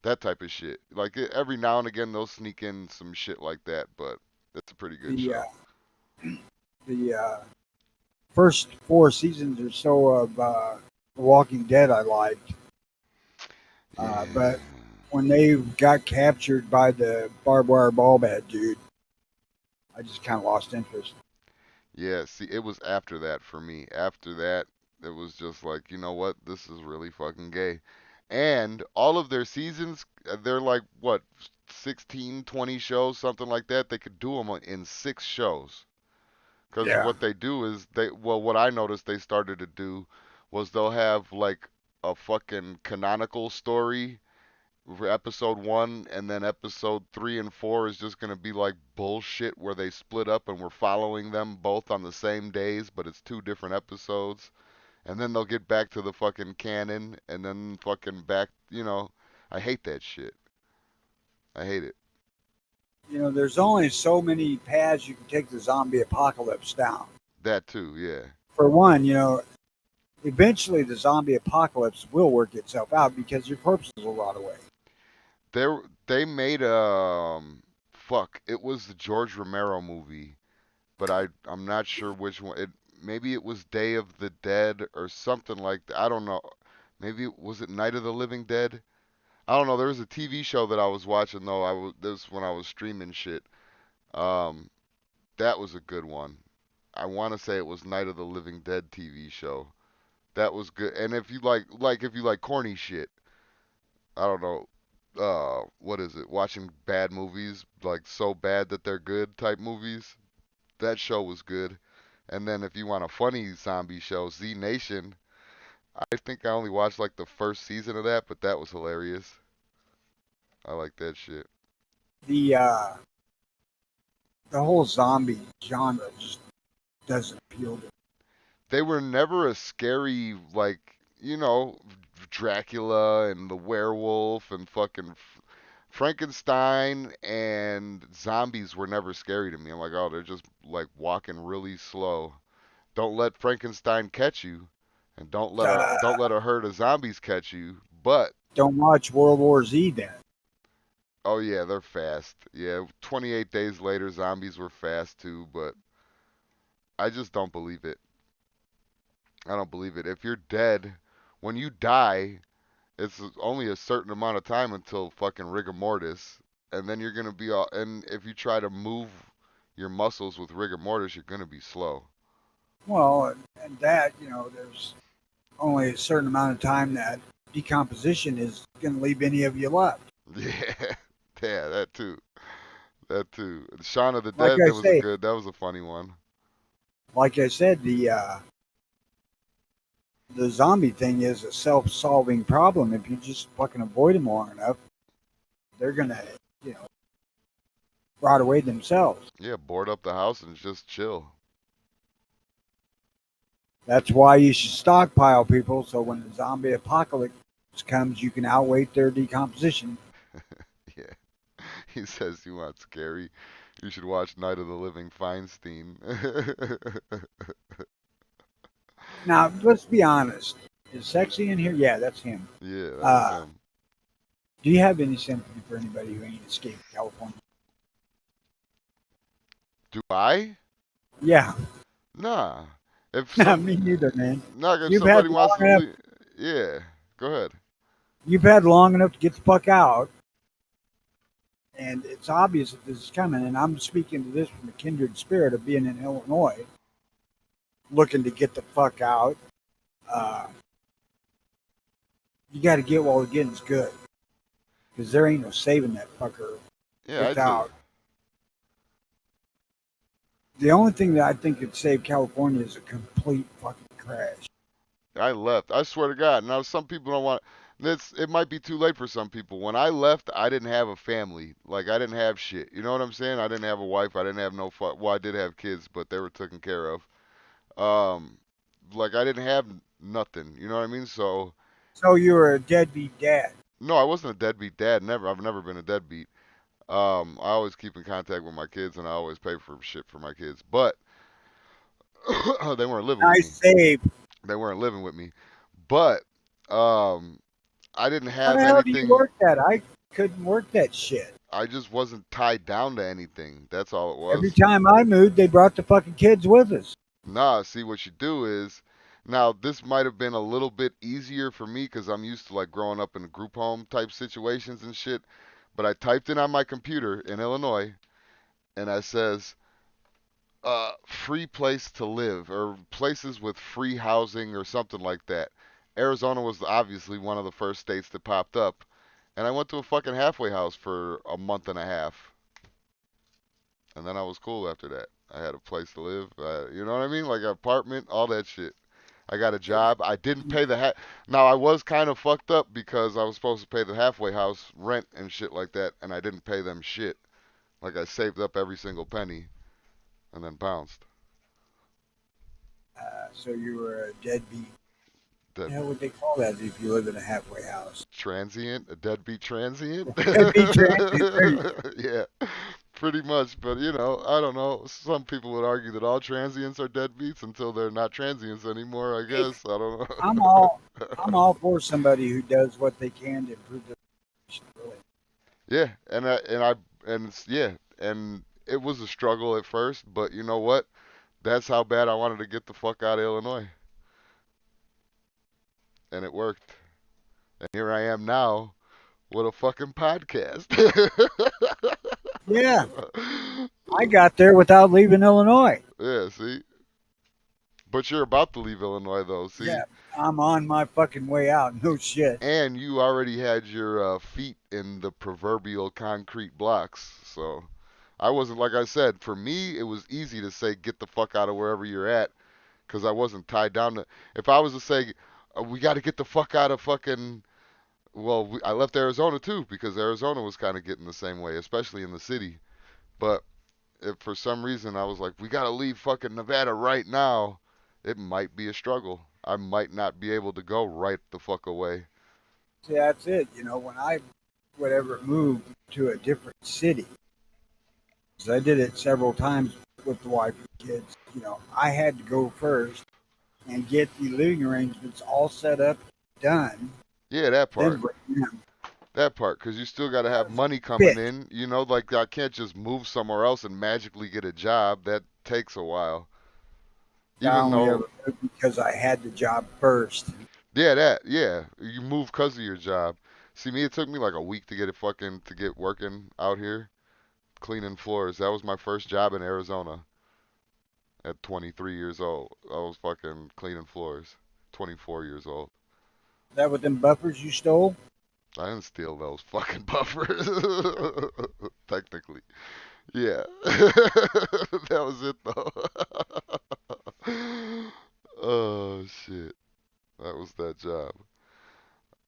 That type of shit. Like every now and again they'll sneak in some shit like that, but it's a pretty good the show. the first 4 seasons or so of The Walking Dead I liked, Yeah. but when they got captured by the barbed wire ball bat dude, I just kind of lost interest. Yeah, see, it was after that for me. After that, it was just like, you know what? This is really fucking gay. And all of their seasons, they're like, what, 16, 20 shows, something like that. They could do them in 6 shows. Because Yeah, what they do is, well, what I noticed they started to do was they'll have like a fucking canonical story for episode 1, and then episode 3 and 4 is just going to be like bullshit where they split up and we're following them both on the same days, but it's 2 different episodes. And then they'll get back to the fucking canon and then fucking back, I hate that shit. I hate it. there's only so many paths you can take the zombie apocalypse down. That too, yeah. For one, eventually the zombie apocalypse will work itself out because your corpses will rot away. They they made fuck, it was the George Romero movie, but I'm not sure which one. Maybe it was Day of the Dead or something like that. I don't know. Maybe was it Night of the Living Dead? I don't know. There was a TV show that I was watching though. This when I was streaming shit. Um, that was a good one. I want to say it was Night of the Living Dead TV show. That was good. And if you like if you like corny shit, I don't know. What is it? Watching bad movies, like so bad that they're good type movies. That show was good. And then if you want a funny zombie show, Z Nation. I think I only watched like the first season of that, but that was hilarious. I like that shit. The whole zombie genre just doesn't appeal to me. They were never a scary like, Dracula and the werewolf and fucking Frankenstein and zombies were never scary to me. I'm like, oh, they're just like walking really slow. Don't let Frankenstein catch you, and don't let a herd of zombies catch you. But Don't watch World War Z then. oh yeah, they're fast. Yeah, 28 days later, zombies were fast too. But I just don't believe it. I don't believe it. If you're dead, when you die, it's only a certain amount of time until fucking rigor mortis, and then you're gonna be all. And if you try to move your muscles with rigor mortis, you're gonna be slow. Well, and that, there's only a certain amount of time that decomposition is going to leave any of you left. Yeah, yeah, that too. That too. Shaun of the Like Dead, I that was a say, good. That was a funny one. like I said, the zombie thing is a self-solving problem. If you just fucking avoid them long enough, they're gonna, you know, rot away themselves. Yeah, board up the house and just chill. That's why you should stockpile people, so when the zombie apocalypse comes, you can outweight their decomposition. Yeah. He says you want scary. You should watch Night of the Living Feinstein. Now, let's be honest. Is Sexy in here? Yeah, that's him. Yeah, that was Uh, him. do you have any sympathy for anybody who ain't escaped California? Do I? Yeah, Nah. If not some, me neither, man. not if You've had somebody wants long to enough. leave. Yeah, go ahead. You've had long enough to get the fuck out, and it's obvious that this is coming. And I'm speaking to this from a kindred spirit of being in Illinois, looking to get the fuck out. Uh, you got to get while the getting's good, because there ain't no saving that fucker Yeah, I gets do. out. The only thing that I think could save California is a complete fucking crash. I left. I swear to God. Now some people don't want. It might be too late for some people. When I left, I didn't have a family. Like I didn't have shit. You know what I'm saying? I didn't have a wife. I didn't have no. Well, I did have kids, but they were taken care of. Um, like I didn't have nothing. You know what I mean? So So you were a deadbeat dad. no, I wasn't a deadbeat dad. Never. I've never been a deadbeat. I always keep in contact with my kids, and I always pay for shit for my kids. But they weren't living with me. Nice save. They weren't living with me. But um, I didn't How have the hell do you anything. work that? I couldn't work that shit. I just wasn't tied down to anything. That's all it Every was. time I moved, they brought the fucking kids with us. Nah, see what you do is now this might have been a little bit easier for me because I'm used to like growing up in group home type situations and shit. But I typed in on my computer in Illinois and I says free place to live or places with free housing or something like that. Arizona was obviously one of the first states that popped up. And I went to a fucking halfway house for a month and a half. And then I was cool after that. I had a place to live. You know what I mean? Like an apartment, all that shit. I got a job. I didn't pay the Now I was kind of fucked up because I was supposed to pay the halfway house rent and shit like that, and I didn't pay them shit. Like I saved up every single penny and then bounced. So you were a deadbeat. The hell Deadbeat would they call that if you live in a halfway house? transient, a deadbeat transient. Deadbeat transient. There you go. Yeah, pretty much. But you know, I don't know. Some people would argue that all transients are deadbeats until they're not transients anymore. I Hey, guess I don't I'm all know. I'm all for somebody who does what they can to improve their situation. Really. Yeah, yeah, and it was a struggle at first, but you know what? That's how bad I wanted to get the fuck out of Illinois, and it worked. And here I am now with a fucking podcast. Yeah, I got there without leaving Illinois. Yeah, see? But you're about to leave Illinois though, see? Yeah, I'm on my fucking way out. No shit. And you already had your feet in the proverbial concrete blocks, so I wasn't like I said. For me, it was easy to say get the fuck out of wherever you're at because I wasn't tied down to. If I was to say we got to get the fuck out of fucking, well, I left Arizona too because Arizona was kind of getting the same way, especially in the city. But if for some reason I was like, we got to leave fucking Nevada right now, it might be a struggle. I might not be able to go right the fuck away. See, that's it. You know, when I whatever moved to a different city, 'cause I did it several times with the wife and kids. You know, I had to go first and get the living arrangements all set up, done, Yeah, that then part. bring them. That part, because you still got to have money coming Fit in. You know, like I can't just move somewhere else and magically get a job. That takes a while. I Even only though, ever moved because I had the job first. yeah, you move because of your job. See, me, it took me like a week to get it fucking to get working out here, cleaning floors. That was my first job in Arizona at 23 years old. I was fucking cleaning floors. 24 years old. Is that with them buffers you stole? I didn't steal those fucking buffers. Technically. Yeah. That was it though. Oh shit. That was that job.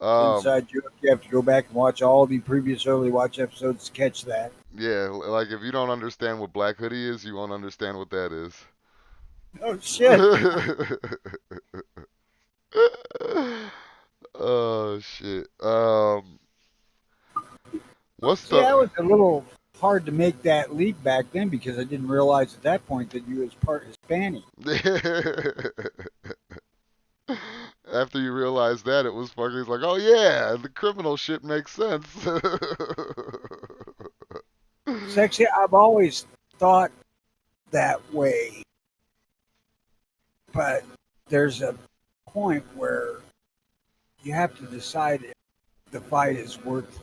It's Um inside joke. You have to go back and watch all the previous early watch episodes to catch that. yeah, like if you don't understand what Black Hoodie is, you won't understand what that is. Oh shit! Oh shit. What's See, that the was a little hard to make that leap back then because I didn't realize at that point that you was part Hispanic. After you realize that, it was fucking it's like, oh yeah, the criminal shit makes sense. Sexy, I've always thought that way, but there's a point where you have to decide if the fight is worth,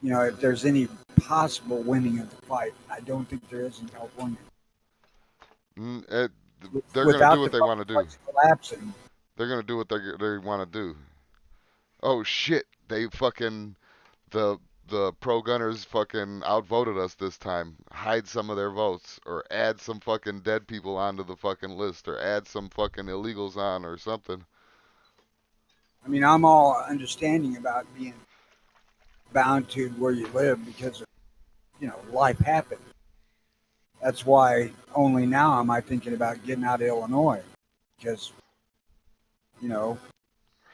you know, if there's any possible winning of the fight. I don't think there is in California. Mm, it- they're gonna do Without what the they want to fucking do. place collapsing. They're gonna do what they want to do. Oh shit, they fucking the pro gunners fucking outvoted us this time. Hide some of their votes or add some fucking dead people onto the fucking list or add some fucking illegals on or something. I mean, I'm all understanding about being bound to where you live because of, you know, life happens. That's why only now am I thinking about getting out of Illinois, because you know,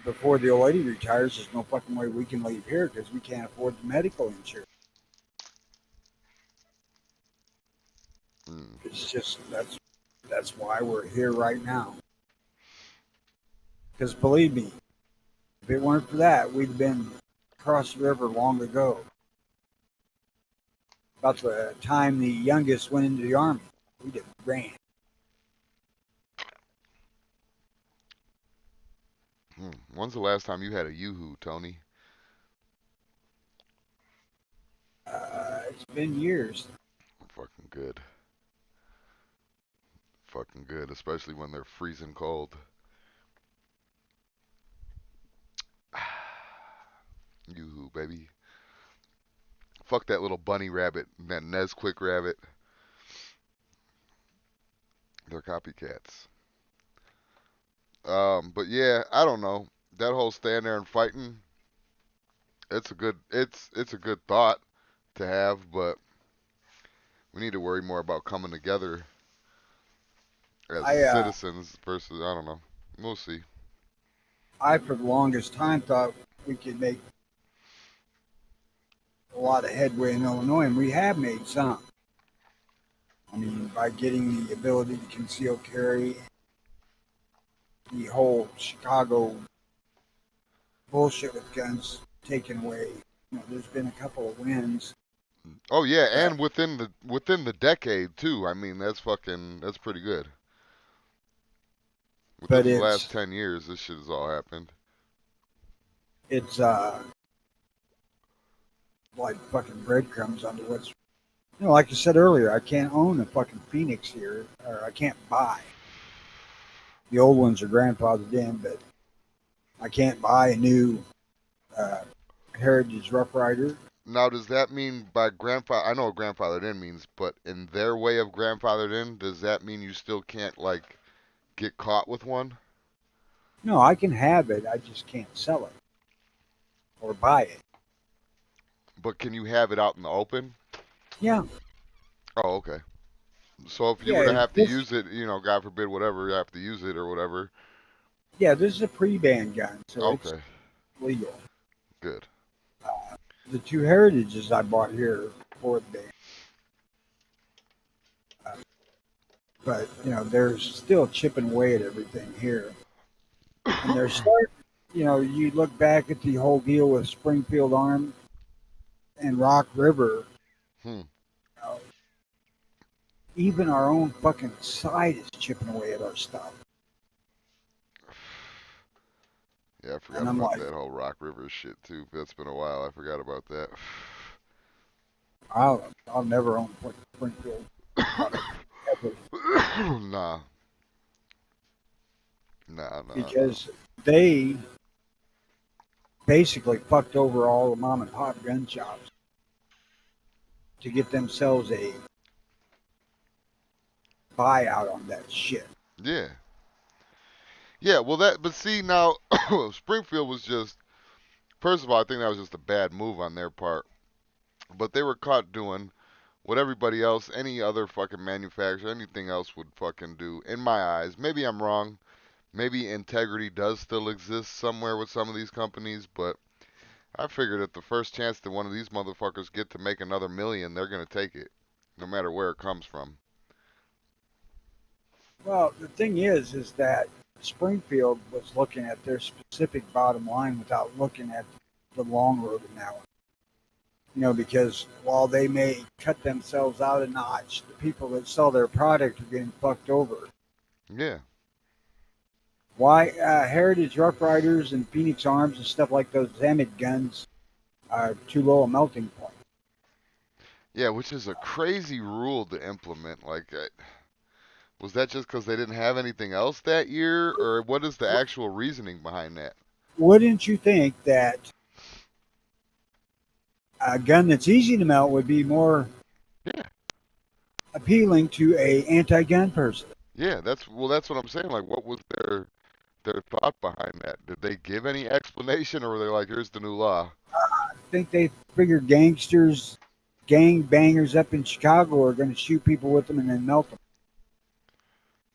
before the old lady retires, there's no fucking way we can leave here because we can't afford the medical insurance. Mm. It's just that's why we're here right now. Because believe me, if it weren't for that, we'd been across the river long ago. About the time the youngest went into the army, we just ran. When's the last time you had a yoo-hoo, Tony? It's been years. Fucking good. Fucking good, especially when they're freezing cold. Yoo-hoo, baby. Fuck that little bunny rabbit, that Nesquik rabbit. They're copycats. But yeah, I don't know. That whole stand there and fighting, it's a good thought to have, but we need to worry more about coming together as I citizens versus I don't know. We'll see. I for the longest time thought we could make a lot of headway in Illinois, and we have made some. I mean, by getting the ability to conceal carry, the whole Chicago bullshit with guns taken away. There's been a couple of wins. Oh yeah, But, and within the decade too. I mean, that's pretty good. but Within the last it's 10 years, this shit has all happened. it's like fucking breadcrumbs onto what's like I said earlier, I can't own a fucking Phoenix here, or I can't buy. The old ones are grandfathered in, but I can't buy a new uh, Heritage Rough Rider. Now, does that mean by grandfather? I know what grandfathered in means, but in their way of grandfathered in, does that mean you still can't like get caught with one? No, I can have it. I just can't sell it or buy it. But can you have it out in the open? Yeah, Oh, okay. So if you were to yeah. have to This use it, God forbid, whatever, you have to use it or whatever. yeah, this is a pre-ban gun, so it's Okay, legal. good. The two Heritages I bought here for the ban, but they're still chipping away at everything here, and they're starting. You look back at the whole deal with Springfield Arm and Rock River. Hmm. You know, even our own fucking side is chipping away at our stuff, Yeah, I and forgot I'm about like, that whole Rock River shit too. That's been a while. I forgot about that. I'll never own a fucking Springfield product ever Nah, nah. because they basically fucked over all the mom and pop gun shops to get themselves a buyout on that shit. Yeah, yeah. Well, but see now, Springfield was just. First of all, I think that was just a bad move on their part. But they were caught doing what everybody else, any other fucking manufacturer, anything else would fucking do. In my eyes, maybe I'm wrong. Maybe integrity does still exist somewhere with some of these companies, but I figured at the first chance that one of these motherfuckers get to make another million, they're gonna take it, no matter where it comes from. Well, the thing is that Springfield was looking at their specific bottom line without looking at the long road in that one. Because while they may cut themselves out a notch, the people that sell their product are getting fucked over. Yeah, Why Heritage Rough Riders and Phoenix Arms and stuff like those Zamet guns are too low a melting point? yeah, which is a crazy rule to implement. Like, was that just because they didn't have anything else that year, or what is the actual reasoning behind that? Wouldn't you think that a gun that's easy to melt would be more Yeah, appealing to a anti-gun person? yeah, that's what I'm saying. Like, what was their thought behind that? Did they give any explanation, or were they like, "Here's the new law"? I think they figured gangsters gang bangers up in Chicago are going to shoot people with them and then melt them.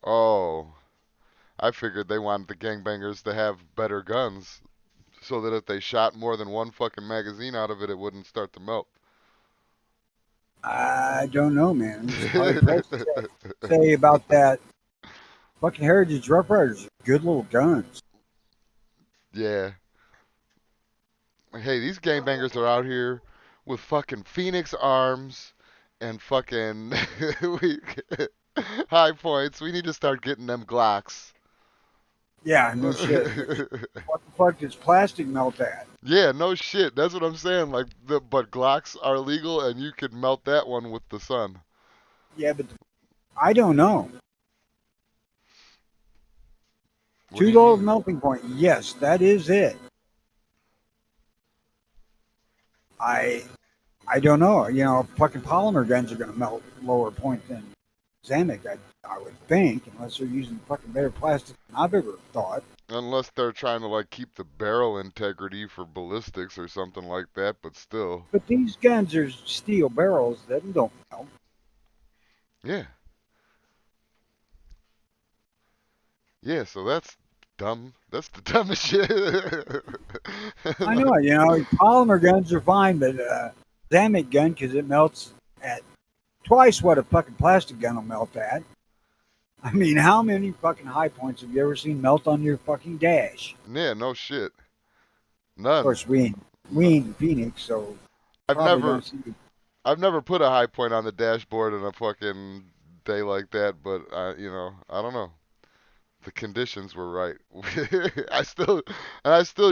Oh, I figured they wanted the gangbangers to have better guns so that if they shot more than one fucking magazine out of it, it wouldn't start to melt. I don't know, man. I'm just hard pressed to say about that. Fucking Heritage Rough Riders, good little guns. Yeah. Hey, these gangbangers are out here with fucking Phoenix arms and fucking we, high points. We need to start getting them Glocks. Yeah, no shit. What the fuck does plastic melt at? Yeah, no shit. That's what I'm saying. Like, but Glocks are legal, and you could melt that one with the sun. Yeah, but I don't know. What do you $2 mean? melting point. Yes, that is it. I don't know. You know, fucking polymer guns are going to melt lower point than Xamic, I would think, unless they're using fucking better plastic than I've ever thought. Unless they're trying to like keep the barrel integrity for ballistics or something like that, but still. But these guns are steel barrels. That don't melt. Yeah. Yeah, so that's dumb. That's the dumbest shit. I know, you know, polymer guns are fine, but Xamic gun, because it melts at twice what a fucking plastic gun will melt at. I mean, how many fucking high points have you ever seen melt on your fucking dash? Yeah, no shit. Of None. course, we ain't in Phoenix, so I've probably never don't see. I've never put a high point on the dashboard in a fucking day like that, but I don't know. The conditions were right. I still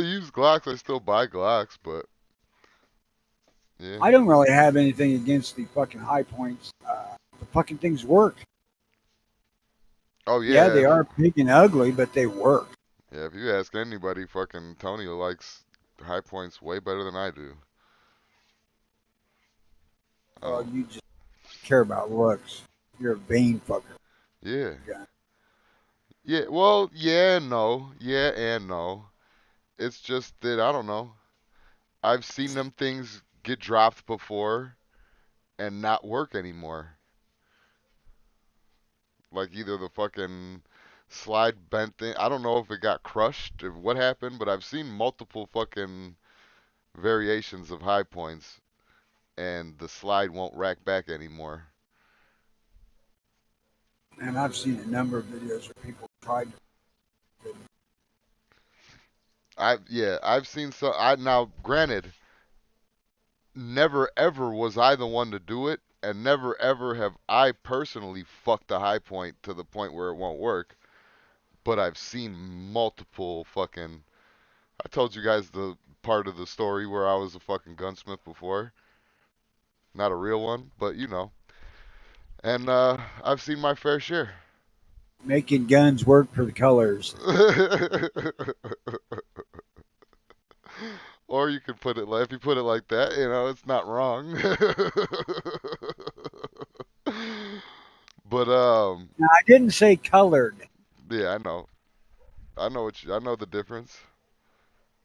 use Glocks. I still buy Glocks, but yeah. I don't really have anything against the fucking high points. The fucking things work. Oh Yeah, yeah. they are big and ugly, but they work. Yeah, if you ask anybody, fucking Tony likes high points way better than I do. Well, Oh, you just care about looks. You're a vain fucker. yeah. Yeah. Yeah, well, yeah and no. Yeah and no. It's just that I don't know. I've seen them things get dropped before and not work anymore. Like either the fucking slide bent thing. I don't know if it got crushed or what happened, but I've seen multiple fucking variations of high points and the slide won't rack back anymore. And I've seen a number of videos where people tried to. I've seen some. I now granted, never ever was I the one to do it, and never ever have I personally fucked a high point to the point where it won't work. But I've seen multiple fucking. I told you guys the part of the story where I was a fucking gunsmith before. Not a real one, but you know. And I've seen my fair share. Making guns work for the colors. Or you could put it like, if you put it like that, it's not wrong. But Now, I didn't say colored. yeah, I know. I know the difference.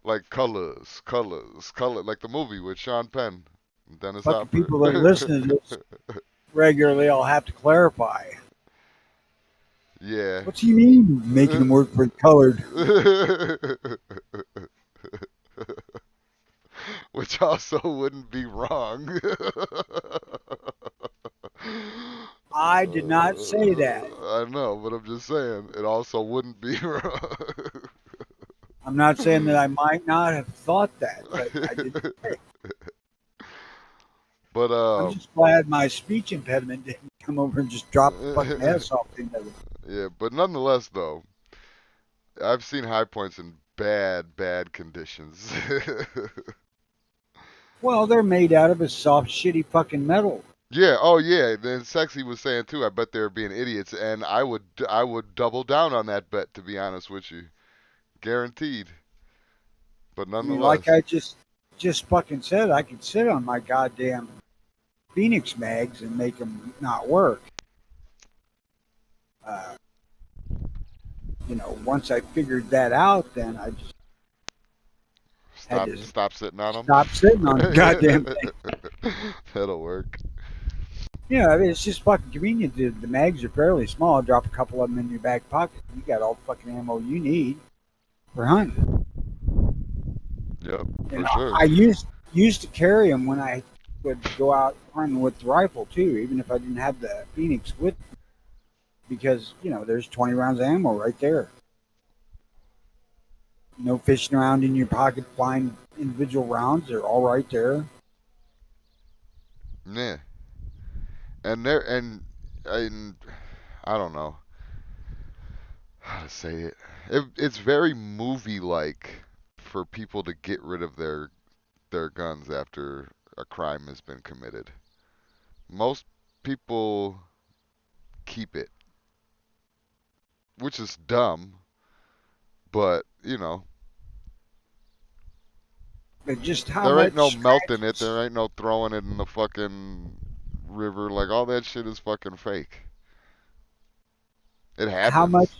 Like color, like the movie with Sean Penn and Dennis Fucking Hopper. people that listen to this regularly, I'll have to clarify. Yeah. What's he mean making them work for the colored? Which also wouldn't be wrong. I did not say that. I know, but I'm just saying it also wouldn't be wrong. I'm not saying that I might not have thought that, but I didn't say it. But I'm just glad my speech impediment didn't come over and just drop the fucking ass off the end of it. yeah, but nonetheless though, I've seen high points in bad conditions. Well, they're made out of a soft, shitty fucking metal. Yeah, oh yeah. Then Sexy was saying too, I bet they were being idiots, and I would double down on that bet, to be honest with you. Guaranteed. But I mean, like nonetheless. I just fucking said, I could sit on my goddamn Phoenix mags and make them not work. Once I figured that out, then I just had to Stop sitting on them. stop sitting on the goddamn thing. That'll work. Yeah, I mean, it's just fucking convenient. The mags are fairly small. Drop a couple of them in your back pocket. You got all the fucking ammo you need for hunting. Yep, You for know, sure. I used to carry them when I would go out hunting with the rifle too, even if I didn't have the Phoenix with me, because there's 20 rounds of ammo right there. No fishing around in your pocket, flying individual rounds. They're all right there. Yeah. And there and I don't know how to say it. It's very movie-like for people to get rid of their guns after a crime has been committed. Most people keep it, which is dumb, but But just how there ain't no much melting it. scratches, There ain't no throwing it in the fucking river. Like all that shit is fucking fake. It how happens. much,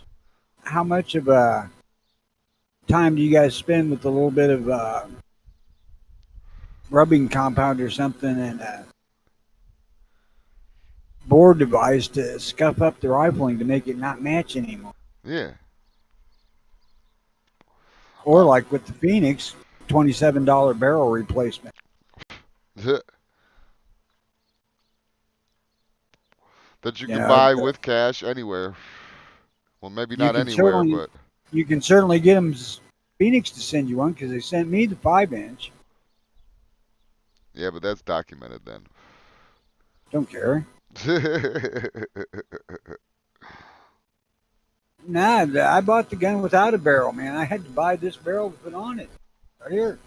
how much of a time do you guys spend with a little bit of rubbing compound or something and a board device to scuff up the rifling to make it not match anymore? Yeah. Or like with the Phoenix, $27 barrel replacement. That you You can know, buy with cash anywhere. Well, maybe you not can anywhere, certainly but you can certainly get them Phoenix to send you one because they sent me the 5-inch. yeah, but that's documented then. Don't care. Nah, I bought the gun without a barrel, man. I had to buy this barrel to put on it. Right here.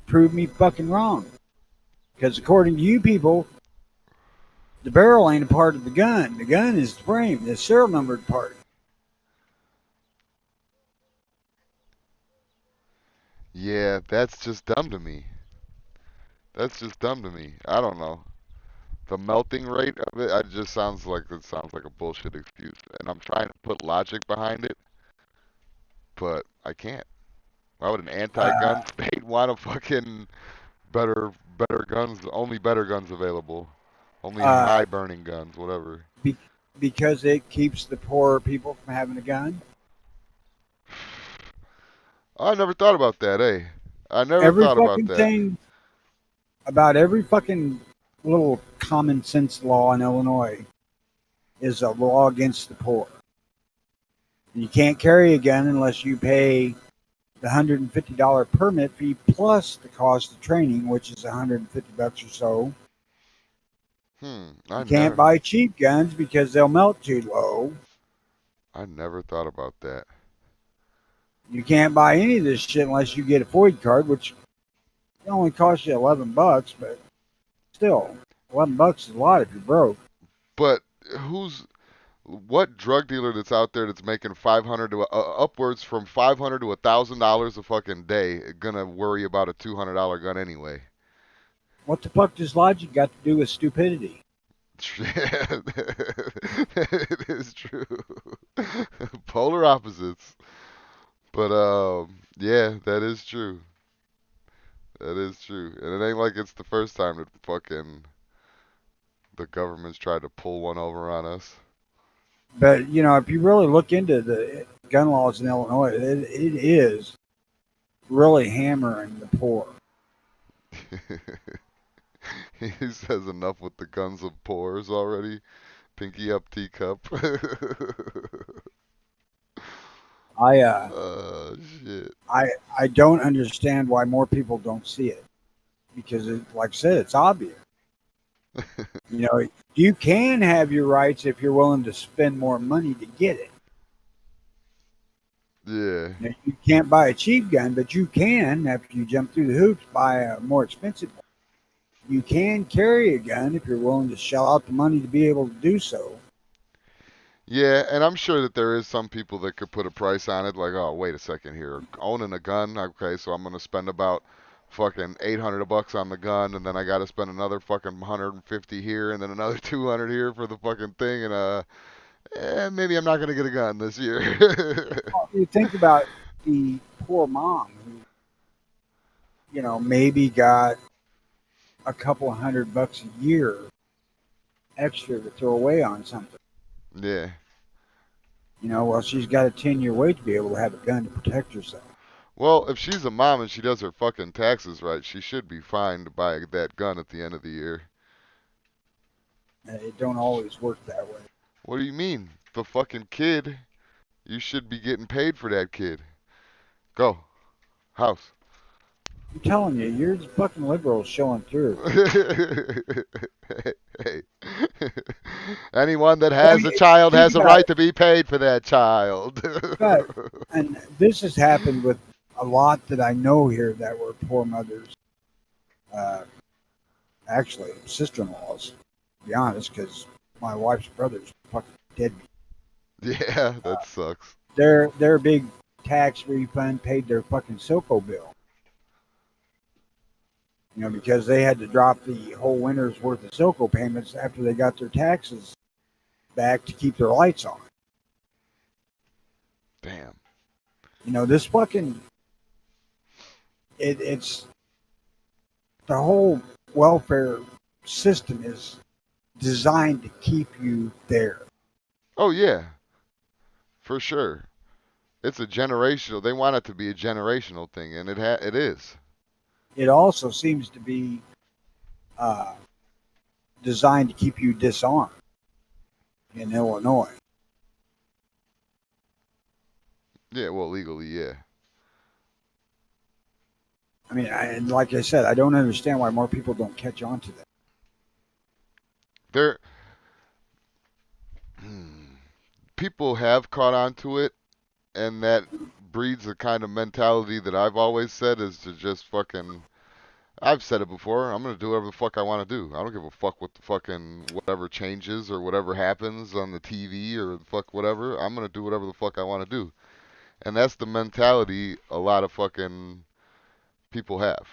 Prove me fucking wrong. Because according to you people, the barrel ain't a part of the gun. The gun is the frame, the serial numbered part. Yeah, that's just dumb to me. That's just dumb to me. I don't know. The melting rate of it, it sounds like a bullshit excuse. And I'm trying to put logic behind it, but I can't. Why would an Uh, anti-gun state want a fucking better guns, only better guns available? Only uh, high burning guns, whatever. be, because it keeps the poor people from having a gun. I never thought about that, eh? I never Every thought about fucking that. thing about every fucking little common sense law in Illinois is a law against the poor. You can't carry a gun unless you pay the $150 permit fee plus the cost of training, which is $150 or so. I You can't never, buy cheap guns because they'll melt too low. I never thought about that. You can't buy any of this shit unless you get a FOID card, which only costs you $11, but still, $11 is a lot if you're broke. But what drug dealer that's out there that's making 500 to upwards from 500 to $1,000 a fucking day gonna worry about a $200 gun anyway? What the fuck does logic got to do with stupidity? It is true. Polar opposites. But yeah, that is true. That is true. And it ain't like it's the first time that fucking the government's tried to pull one over on us. But if you really look into the gun laws in Illinois, it is really hammering the poor. He says enough with the guns of pores already. Pinky up, teacup. I Shit. I don't understand why more people don't see it because, like I said, it's obvious. You can have your rights if you're willing to spend more money to get it. Yeah. Now, you can't buy a cheap gun, but you can, after you jump through the hoops, buy a more expensive one. You can carry a gun if you're willing to shell out the money to be able to do so. Yeah, and I'm sure that there is some people that could put a price on it, like, oh, wait a second here, owning a gun, okay, so I'm gonna spend about fucking 800 bucks on the gun, and then I gotta spend another fucking 150 here, and then another 200 here for the fucking thing, and maybe I'm not gonna get a gun this year. You think about the poor mom who, maybe got a couple $100 a year extra to throw away on something. Yeah. Well, she's got a 10-year wait to be able to have a gun to protect herself. Well, if she's a mom and she does her fucking taxes right, she should be fine to buy that gun at the end of the year. It don't always work that way. What do you mean? The fucking kid, you should be getting paid for that kid. Go. House. I'm telling you, you're the fucking liberals showing through. Hey. Anyone that I has mean, a child think has a about right it. to be paid for that child. But, and this has happened with a lot that I know here that were poor mothers. Uh, Actually, sister-in-laws, to be honest, because my wife's brother's fucking dead. Yeah, that sucks. Their big tax refund paid their fucking SoCo bill. Because they had to drop the whole winter's worth of SoCo payments after they got their taxes back to keep their lights on. Damn. This fucking it's the whole welfare system is designed to keep you there. Oh yeah, for sure. It's a generational. They want it to be a generational thing, and it is. It also seems to be uh, designed to keep you disarmed in Illinois. Yeah, well, legally, yeah. I mean, and like I said, I don't understand why more people don't catch on to that. There, people have caught on to it, and that breeds the kind of mentality that I've always said is to just fucking. I've said it before. I'm gonna do whatever the fuck I want to do. I don't give a fuck what the fucking whatever changes or whatever happens on the TV or the fuck whatever. I'm gonna do whatever the fuck I want to do, and that's the mentality a lot of fucking people have.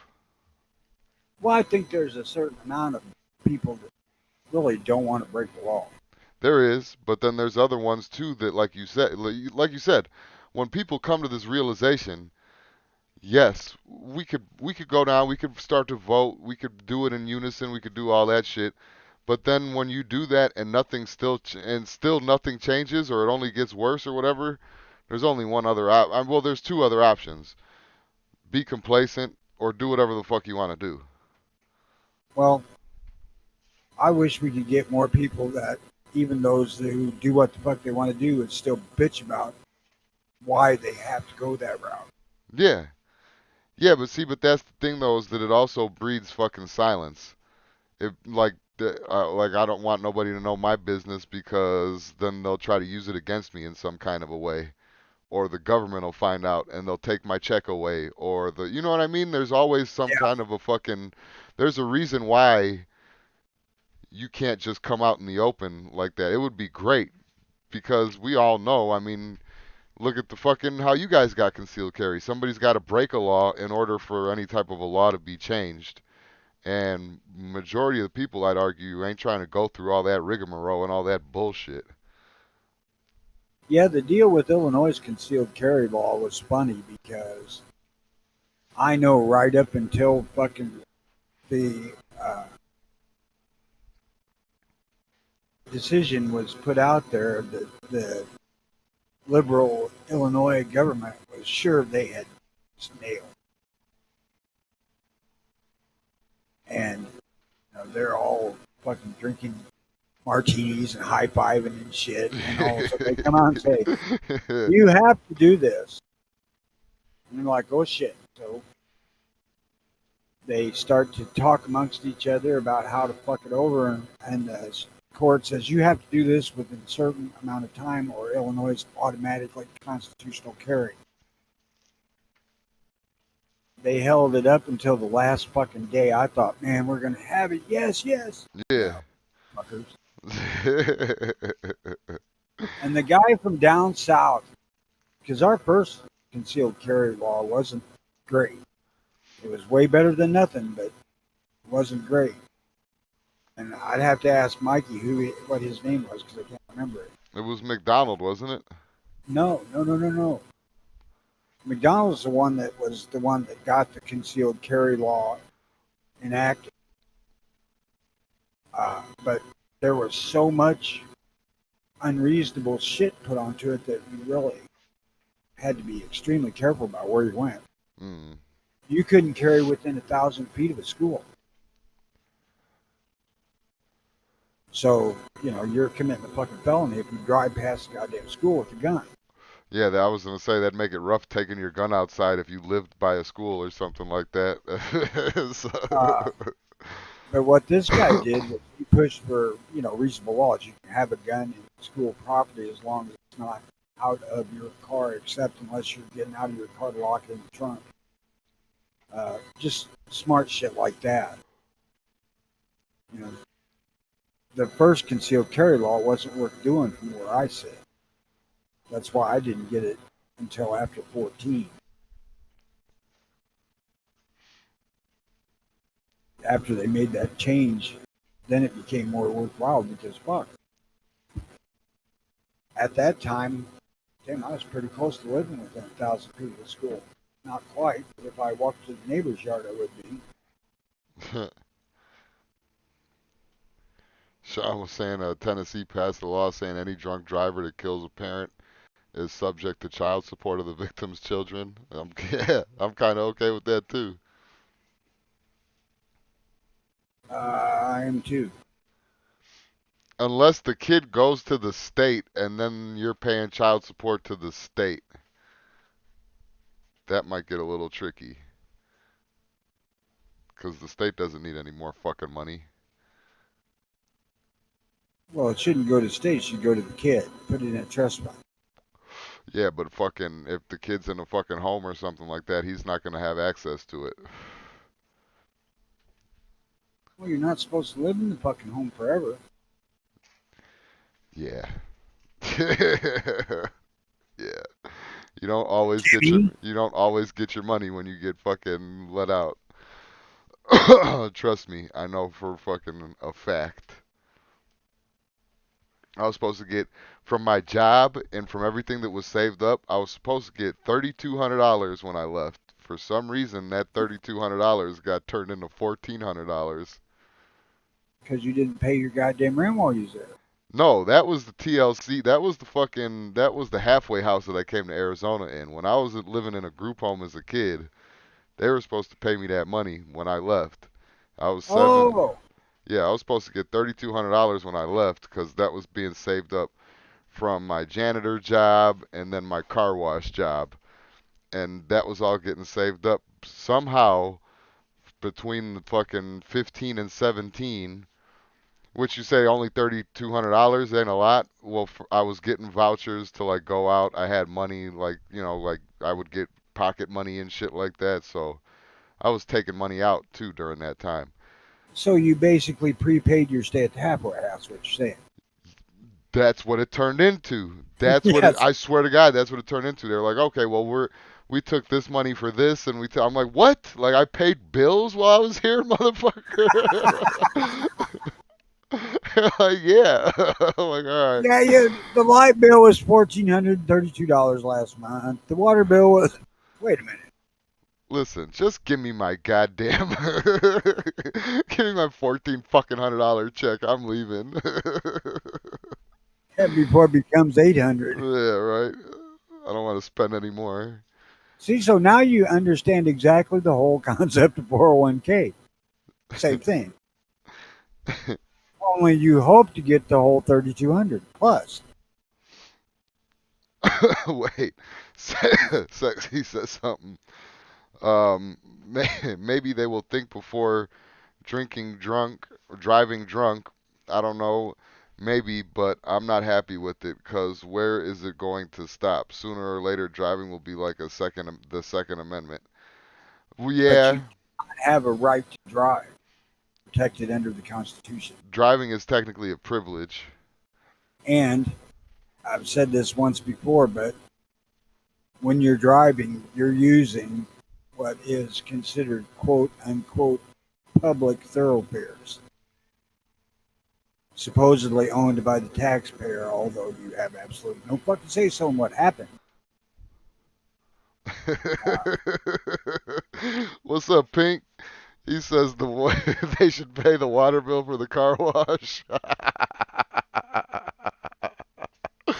Well, I think there's a certain amount of people that really don't want to break the law. There is, but then there's other ones too that, like you said, when people come to this realization, yes, we could go down, we could start to vote, we could do it in unison, we could do all that shit. But then when you do that and still nothing changes or it only gets worse or whatever, there's only one other well, there's two other options: be complacent or do whatever the fuck you want to do. Well, I wish we could get more people that, even those who do what the fuck they want to do, and still bitch about why they have to go that route. Yeah, yeah, but see, but that's the thing though, is that it also breeds fucking silence. If like I don't want nobody to know my business because then they'll try to use it against me in some kind of a way, or the government will find out and they'll take my check away, or you know what I mean? There's always some Yeah. kind of a fucking there's a reason why you can't just come out in the open like that. It would be great because we all know, I mean, look at the fucking how you guys got concealed carry. Somebody's got to break a law in order for any type of a law to be changed. And majority of the people, I'd argue, ain't trying to go through all that rigmarole and all that bullshit. Yeah, the deal with Illinois' concealed carry law was funny because I know right up until fucking the decision was put out there, that the liberal Illinois government was sure they had nailed. And they're all fucking drinking martinis and high fiving and shit. And all of a sudden they come out and say, "You have to do this." And they're like, "Oh shit!" So they start to talk amongst each other about how to fuck it over, and the court says you have to do this within a certain amount of time, or Illinois is automatically constitutional carry. They held it up until the last fucking day. I thought, man, we're gonna have it. Yes, yes. Yeah. No, fuckers. And the guy from down south, because our first concealed carry law wasn't great. It was way better than nothing, but it wasn't great. And I'd have to ask Mikey what his name was because I can't remember it. It was McDonald, wasn't it? No, no, no, no, no. McDonald's was the one that got the concealed carry law enacted. But there was so much unreasonable shit put onto it that you really had to be extremely careful about where you went. Mm. You couldn't carry within 1,000 feet of a school. So, you're committing a fucking felony if you drive past the goddamn school with a gun. Yeah, I was gonna say that'd make it rough taking your gun outside if you lived by a school or something like that. Uh, but what this guy did was he pushed for, reasonable laws. You can have a gun in school property as long as it's not out of your car, except unless you're getting out of your car to lock it in the trunk. Just smart shit like that. You know, the first concealed carry law wasn't worth doing from where I sit. That's why I didn't get it until after 14. After they made that change, then it became more worthwhile because fuck. At that time, damn, I was pretty close to living within 1,000 feet of the school. Not quite, but if I walked to the neighbor's yard, I would be. Sean was saying Tennessee passed a law saying any drunk driver that kills a parent is subject to child support of the victim's children. Yeah, I'm kind of okay with that too. I am too. Unless the kid goes to the state and then you're paying child support to the state. That might get a little tricky. Because the state doesn't need any more fucking money. Well, it shouldn't go to the state. It should go to the kid. Put it in a trust fund. Yeah, but fucking, if the kid's in a fucking home or something like that, he's not going to have access to it. Well, you're not supposed to live in the fucking home forever. Yeah. Yeah. Jimmy? You don't always get your money when you get fucking let out. Trust me, I know for fucking a fact. I was supposed to get from my job and from everything that was saved up, I was supposed to get $3,200 when I left. For some reason, that $3,200 got turned into $1,400. Because you didn't pay your goddamn rent while you was there. No, that was the TLC. That was the halfway house that I came to Arizona in. When I was living in a group home as a kid, they were supposed to pay me that money when I left. I was 7. Oh, Yeah, I was supposed to get $3,200 when I left because that was being saved up from my janitor job and then my car wash job. And that was all getting saved up somehow between the fucking 15 and 17, which you say only $3,200 ain't a lot. Well, I was getting vouchers to like go out. I had money, like, like I would get pocket money and shit like that. So I was taking money out too during that time. so you basically prepaid your stay at the halfway house, what you're saying. That's what it turned into. Yes. I swear to God, that's what it turned into. They're like, okay, well, we took this money for this, and I'm like, what? Like, I paid bills while I was here, motherfucker? Like, yeah. I'm like, all right. Yeah, the light bill was $1,432 last month. The water bill was. Wait a minute. Listen, just give me my goddamn, give me my $1,400 check. I'm leaving. And before it becomes 800. Yeah, right. I don't want to spend any more. See, so now you understand exactly the whole concept of 401k. Same thing. Only you hope to get the whole 3,200 plus. Wait, Sexy says something. Um, maybe they will think before drinking drunk or driving drunk. I don't know, maybe, but I'm not happy with it because where is it going to stop? Sooner or later, driving will be like the Second Amendment. Well, But you yeah, have a right to drive, protected under the Constitution. driving is technically a privilege. And I've said this once before, but when you're driving, you're using what is considered quote unquote public thoroughfares, supposedly owned by the taxpayer, although you have absolutely no fucking say so in what happened. What's up, Pink? He says they should pay the water bill for the car wash.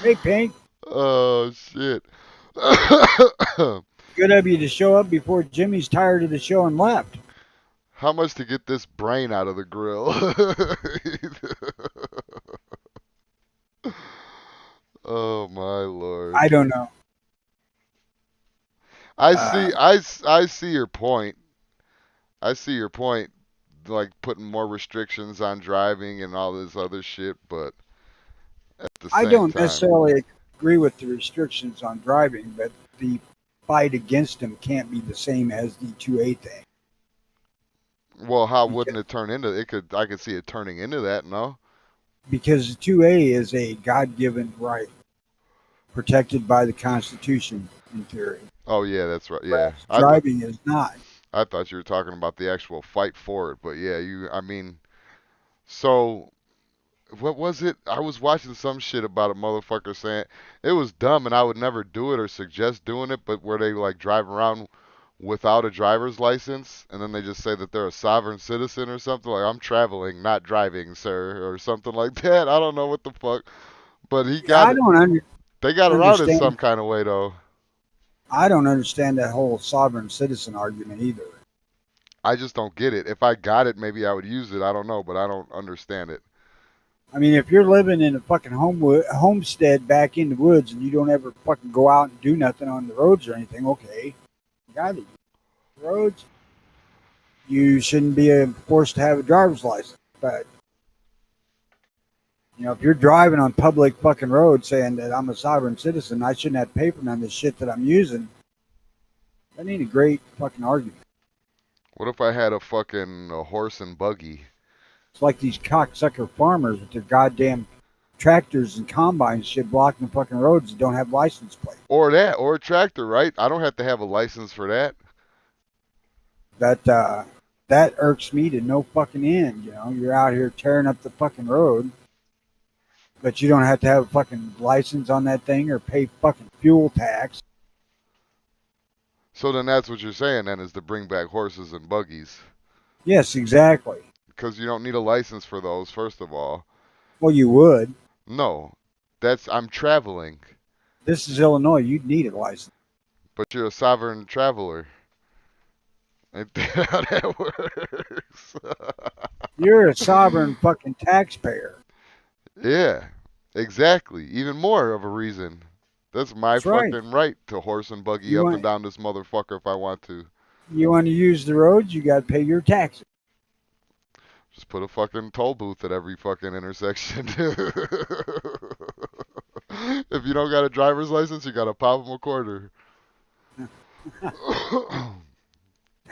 Hey, Pink. Oh shit. Good of you to show up before Jimmy's tired of the show and left. How much to get this brain out of the grill? Oh my lord. I don't know. I see your point. I see your point, like putting more restrictions on driving and all this other shit, but at the I same don't time, necessarily agree with the restrictions on driving, but the fight against them can't be the same as the 2A thing. well, how Because, wouldn't it turn into it? I could see it turning into that, no? because 2A is a God-given right protected by the Constitution in theory. Oh yeah, that's right. Yeah, Whereas driving is not. I thought you were talking about the actual fight for it, but yeah, I mean, so what was it? I was watching some shit about a motherfucker saying it was dumb and I would never do it or suggest doing it, but where they like drive around without a driver's license and then they just say that they're a sovereign citizen or something like I'm traveling, not driving, sir, or something like that. I don't know what the fuck, but he Yeah, got I it. don't They got around it some understand. kind of way though. I don't understand that whole sovereign citizen argument either. I just don't get it. If I got it, maybe I would use it. I don't know, but I don't understand it. I mean, if you're living in a fucking homestead back in the woods and you don't ever fucking go out and do nothing on the roads or anything, okay, you got it. Roads, you shouldn't be forced to have a driver's license. But if you're driving on public fucking roads saying that I'm a sovereign citizen, I shouldn't have to pay for none of this shit that I'm using. That ain't a great fucking argument. What if I had a horse and buggy? It's like these cocksucker farmers with their goddamn tractors and combines shit blocking the fucking roads that don't have license plates. Or that, or a tractor, right? I don't have to have a license for that. That irks me to no fucking end. You're out here tearing up the fucking road, but you don't have to have a fucking license on that thing or pay fucking fuel tax. So then that's what you're saying then is to bring back horses and buggies. Yes, exactly. Because you don't need a license for those, first of all. Well, you would. No. I'm traveling. This is Illinois. You'd need a license. But you're a sovereign traveler. Ain't that how that works? You're a sovereign fucking taxpayer. Yeah, exactly. Even more of a reason. That's my That's right. fucking right to horse and buggy You up want and down this motherfucker if I want to. you want to use the roads, you got to pay your taxes. Just put a fucking toll booth at every fucking intersection. If you don't got a driver's license, you gotta pop them a quarter.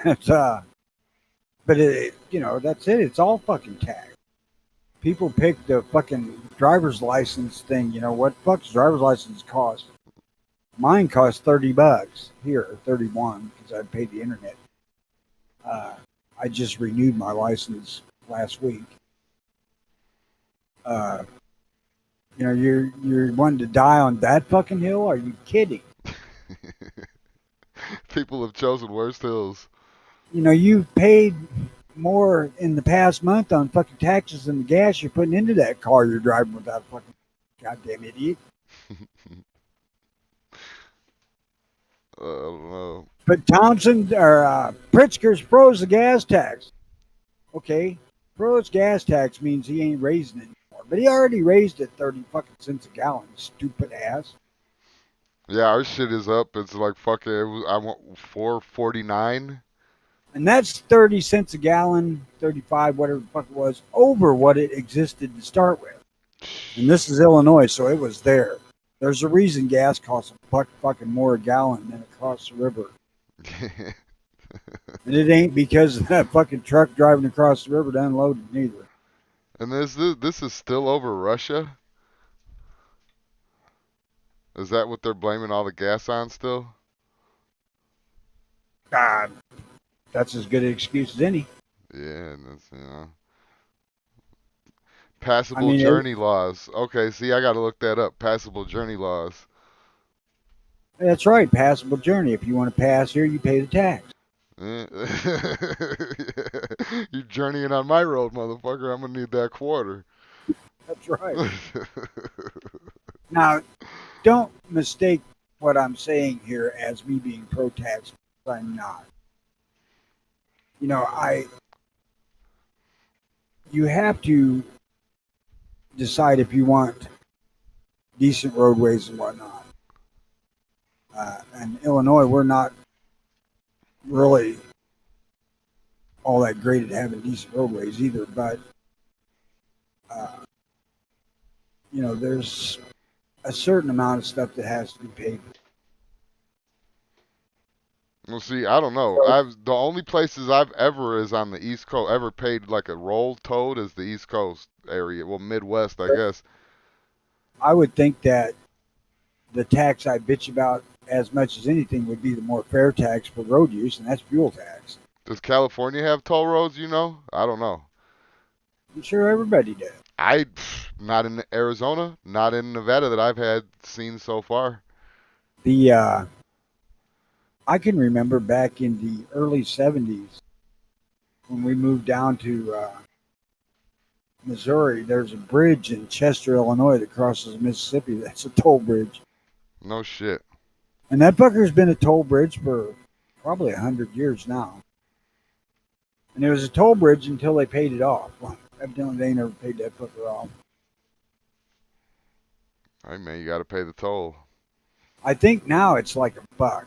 It's, but that's it. It's all fucking tax. People pick the fucking driver's license thing. What the fuck's driver's license cost? Mine cost $30 here, 31 because I paid the internet. I just renewed my license last week. You're wanting to die on that fucking hill? Are you kidding? People have chosen worse hills. You've paid more in the past month on fucking taxes than the gas you're putting into that car you're driving without a fucking goddamn idiot. I don't know. But Pritzker's froze the gas tax. Okay, froze gas tax means he ain't raising it anymore. But he already raised it 30 fucking cents a gallon, stupid ass. Yeah, our shit is up. It's like fucking. I want $4.49. And that's 30 cents a gallon, 35, whatever the fuck it was, over what it existed to start with. And this is Illinois, so it was there. There's a reason gas costs a fucking more a gallon than across the river. And it ain't because of that fucking truck driving across the river to unload it neither. And this is still over Russia? Is that what they're blaming all the gas on still? God, that's as good an excuse as any. Yeah, and that's. Passable journey laws. Okay, see, I gotta look that up. Passable journey laws. That's right, passable journey. If you want to pass here, you pay the tax. Eh. You journeying on my road, motherfucker. I'm gonna need that quarter. That's right. Now, don't mistake what I'm saying here as me being pro-tax. I'm not. You know, you have to decide if you want decent roadways and whatnot. And Illinois, we're not really all that great at having decent roadways either. But uh, there's a certain amount of stuff that has to be paid. Well, see, I don't know. So The only places I've ever is on the East Coast ever paid like a roll toad is the East Coast area. Well, Midwest, I guess. I would think that the tax I bitch about as much as anything would be the more fair tax for road use, and that's fuel tax. Does California have toll roads? You know? I don't know. I'm sure everybody does. Not in Arizona, not in Nevada that I've had seen so far. The I can remember back in the early '70s when we moved down to Missouri. There's a bridge in Chester, Illinois, that crosses Mississippi. That's a toll bridge, No shit. and that fucker's been a toll bridge for probably 100 years now. And it was a toll bridge until they paid it off. Well, evidently, they never paid that fucker off. Hey man, you got to pay the toll. I think now it's like $1.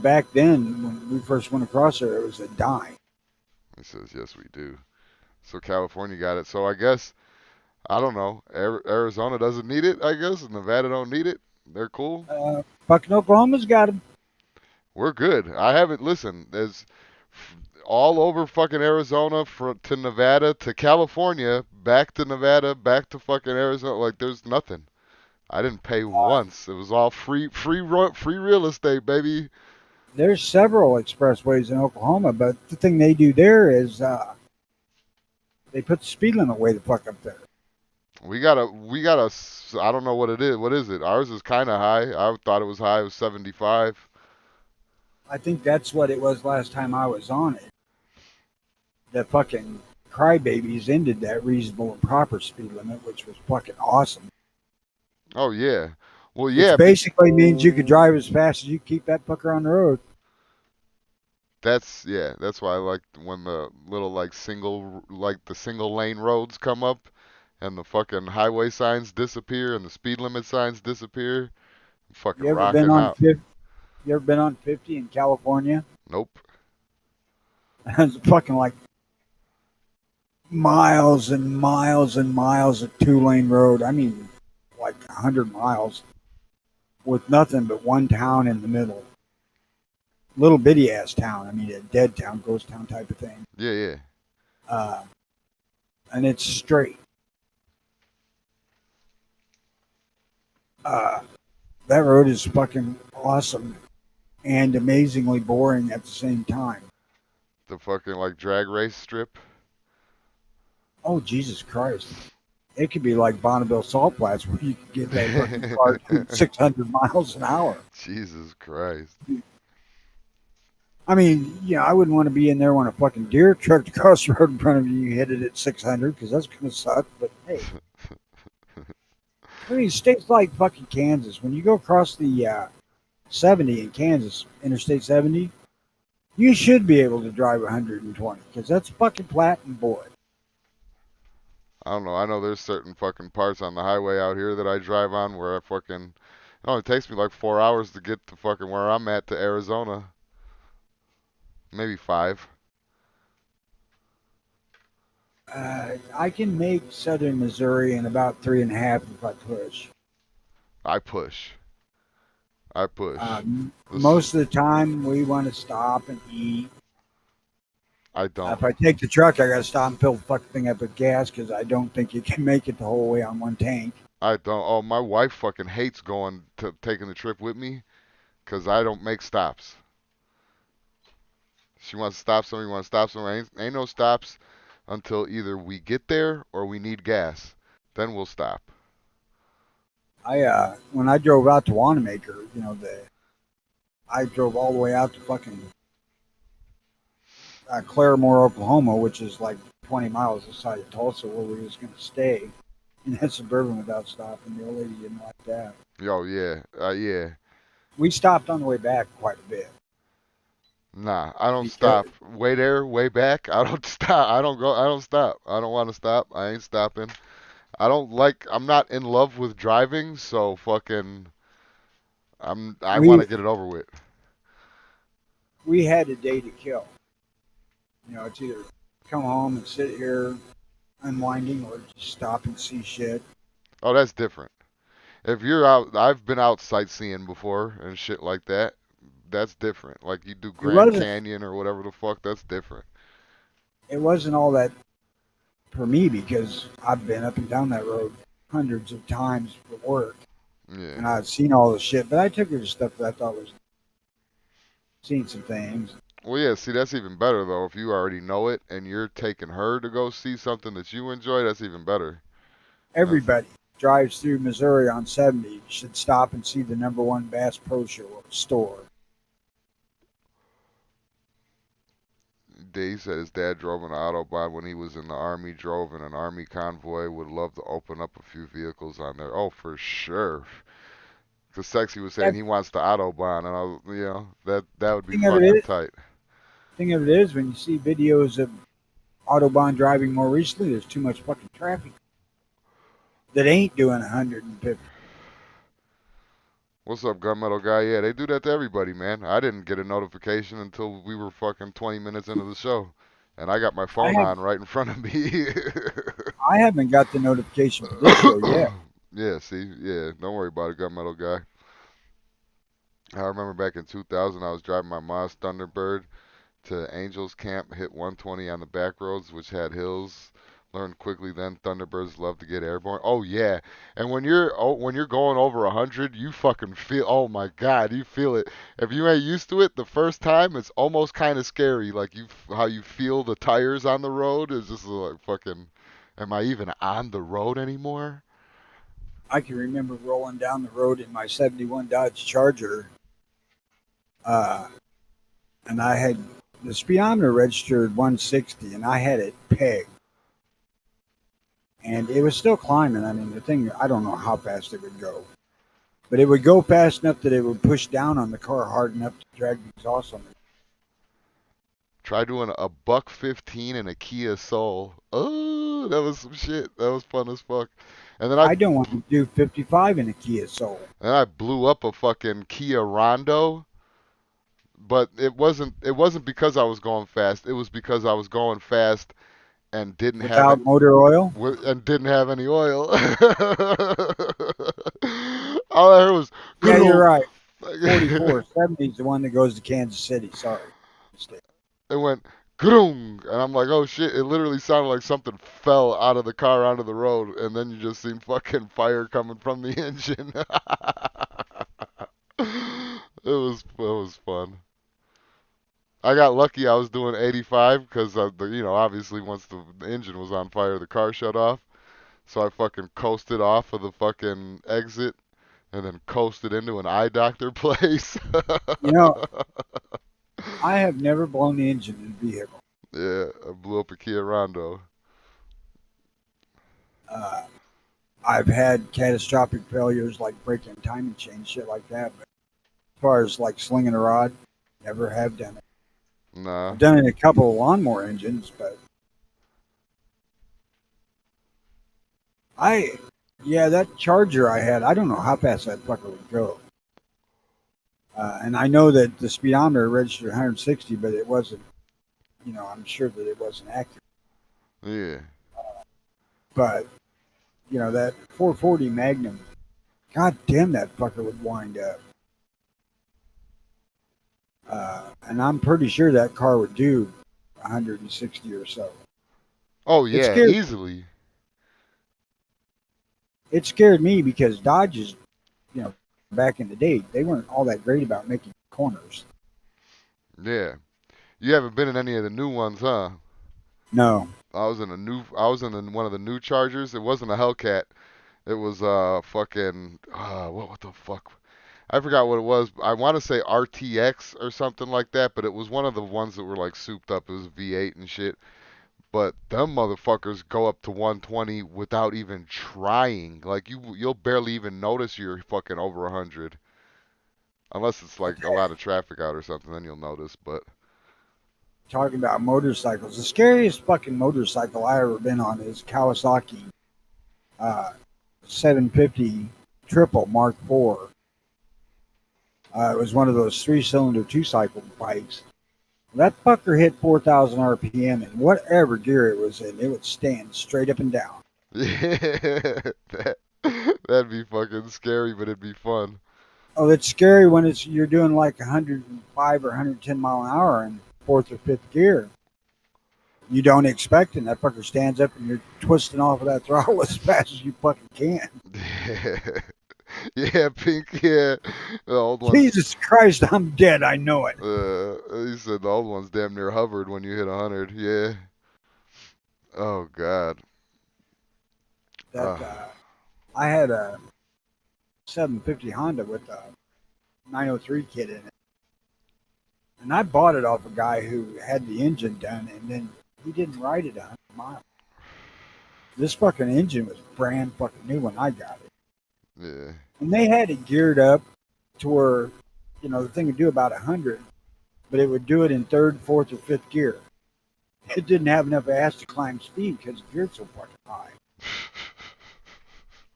Back then when we first went across there, it was a dime. He says, yes, we do. So California got it. So I guess I don't know. Arizona doesn't need it. I guess Nevada don't need it. They're cool. Fucking Oklahoma's got them. We're good. I haven't listened. There's all over fucking Arizona to Nevada to California, back to Nevada, back to fucking Arizona. Like there's nothing. I didn't pay once. It was all free real estate, baby. There's several expressways in Oklahoma, but the thing they do there is they put the speed limit way the fuck up there. We got a. I don't know what it is. What is it? Ours is kind of high. I thought it was high. It was 75. I think that's what it was last time I was on it. The fucking crybabies ended that reasonable and proper speed limit, which was fucking awesome. Oh yeah. Well, Which yeah. basically means you could drive as fast as you keep that fucker on the road. That's yeah. That's why I like when the little the single lane roads come up, and the fucking highway signs disappear and the speed limit signs disappear. I'm fucking You ever been rocking on out. 50? You ever been on 50 in California? Nope. It's fucking like miles and miles and miles of 2-lane road. I mean, like 100 miles with nothing but one town in the middle. Little bitty ass town. I mean, a dead town, ghost town type of thing. Yeah, yeah. Uh, and it's straight. Uh, that road is fucking awesome and amazingly boring at the same time. The fucking like drag race strip. Oh, Jesus Christ. It could be like Bonneville Salt Flats where you could get that fucking car doing 600 miles an hour. Jesus Christ. I mean, I wouldn't want to be in there when a fucking deer trucked across the road in front of you. You hit it at 600 because that's going to suck. But hey, I mean, states like fucking Kansas, when you go across the 70 in Kansas, Interstate 70, you should be able to drive 120 because that's fucking flat and boy. I don't know. I know there's certain fucking parts on the highway out here that I drive on where I fucking. It only takes me like 4 hours to get to fucking where I'm at to Arizona. Maybe 5. I can make southern Missouri in about 3.5 if I push. I push. I push. Most of the time, we want to stop and eat. I don't. If I take the truck, I got to stop and fill the fucking thing up with gas because I don't think you can make it the whole way on one tank. I don't. Oh, my wife fucking hates taking the trip with me because I don't make stops. She wants to stop somewhere. You want to stop somewhere. Ain't no stops until either we get there or we need gas. Then we'll stop. When I drove out to Wanamaker, I drove all the way out to fucking Claremore, Oklahoma, which is like 20 miles outside of Tulsa, where we was going to stay in that Suburban without stopping. The old lady didn't like that. Oh yeah, yeah. We stopped on the way back quite a bit Nah, I don't because stop. Way there, way back. I don't stop. I don't go. I don't stop. I don't want to stop. I ain't stopping. I don't like. I'm not in love with driving, so fucking. I want we to get it over with. we had a day to kill. It's either come home and sit here unwinding or just stop and see shit. Oh, that's different. If you're out, I've been out sightseeing before and shit like that. That's different. Like you do It Grand wasn't Canyon or whatever the fuck. That's different. it wasn't all that for me because I've been up and down that road hundreds of times for work Yeah. and I've seen all the shit. But I took her to stuff that I thought was seen some things. Well, yeah. See, that's even better though. If you already know it and you're taking her to go see something that you enjoy, that's even better. That's, Everybody drives through Missouri on 70 should stop and see the #1 Bass Pro Show store. He said his dad drove an Autobahn when he was in the Army, drove in an Army convoy, would love to open up a few vehicles on there. Oh, for sure. Because Sexy was saying That he wants the Autobahn, and that would be thing of it fucking is, tight. when you see videos of Autobahn driving more recently, there's too much fucking traffic that ain't doing 150. What's up, gunmetal guy? Yeah, they do that to everybody, man. I didn't get a notification until we were fucking 20 minutes into the show. And I got my I phone have on right in front of me. I haven't got the notification for this show yet. Yeah, see? Yeah, don't worry about it, gunmetal guy. I remember back in 2000, I was driving my Mazda Thunderbird to Angels Camp, hit 120 on the back roads, which had hills. Learned quickly then Thunderbirds love to get airborne. Oh yeah, and when you're going over 100, you fucking feel. Oh my God, you feel it. If you ain't used to it the first time, it's almost kind of scary. Like how you feel the tires on the road is just like fucking. Am I even on the road anymore? I can remember rolling down the road in my '71 Dodge Charger, uh, and I had the speedometer registered 160, and I had it pegged, and it was still climbing. I mean, the thing, I don't know how fast it would go, but it would go fast enough that it would push down on the car hard enough to drag the exhaust on it. Try doing a buck 15 in a Kia Soul. Oh, that was some shit. That was fun as fuck. And then I don't want to do 55 in a Kia Soul. I blew up a fucking Kia Rondo, but it wasn't because I was going fast. It was because I was going fast and didn't have Without motor oil? any oil. All I heard was Yeah, you're "Grrrl." right. 44. 70 is the one that goes to Kansas City. Sorry. Mistake. It went groong, and I'm like, oh shit! It literally sounded like something fell out of the car onto the road, and then you just seen fucking fire coming from the engine. It was fun. I got lucky. I was doing 85 because obviously once the engine was on fire, the car shut off. So I fucking coasted off of the fucking exit and then coasted into an eye doctor place. You know, I have never blown the engine in a vehicle. Yeah, I blew up a Kia Rondo. Uh, I've had catastrophic failures like breaking timing chain, shit like that. But as far as like slinging a rod, never have done it. Nah. I've done it in a couple of lawnmower engines, but yeah, that Charger I had, I don't know how fast that fucker would go. And I know that the speedometer registered 160, but it wasn't, I'm sure that it wasn't accurate. Yeah. But, that 440 Magnum, god damn, that fucker would wind up. And I'm pretty sure that car would do 160 or so. Oh It yeah, scared, easily. it scared me because Dodges, back in the day, they weren't all that great about making corners. Yeah. You haven't been in any of the new ones, huh? No. I was in one of the new Chargers. It wasn't a Hellcat. It was fucking what the fuck? I forgot what it was. I want to say RTX or something like that, but it was one of the ones that were like souped up. It was V8 and shit. But them motherfuckers go up to 120 without even trying. Like you'll barely even notice you're fucking over 100. Unless it's like a lot of traffic out or something, then you'll notice. But Talking about motorcycles, the scariest fucking motorcycle I ever been on is Kawasaki 750 Triple Mark IV. It was one of those three-cylinder two-cycle bikes. That fucker hit 4,000 RPM, and whatever gear it was in, it would stand straight up and down. yeah, that'd be fucking scary, but it'd be fun. Oh, it's scary when you're doing like 105 or 110 mile an hour in fourth or fifth gear. You don't expect it. And that fucker stands up and you're twisting off of that throttle as fast as you fucking can. Yeah, Pink, yeah. The old ones. Jesus Christ, I'm dead. I know it. He said the old ones damn near hovered when you hit 100. Yeah. Oh God. I had a 750 Honda with a 903 kit in it. And I bought it off a guy who had the engine done, and then he didn't ride it 100 miles. This fucking engine was brand fucking new when I got it. Yeah. And they had it geared up to where, the thing would do about 100, but it would do it in third, fourth, or fifth gear. It didn't have enough ass to climb speed because the geared so fucking high.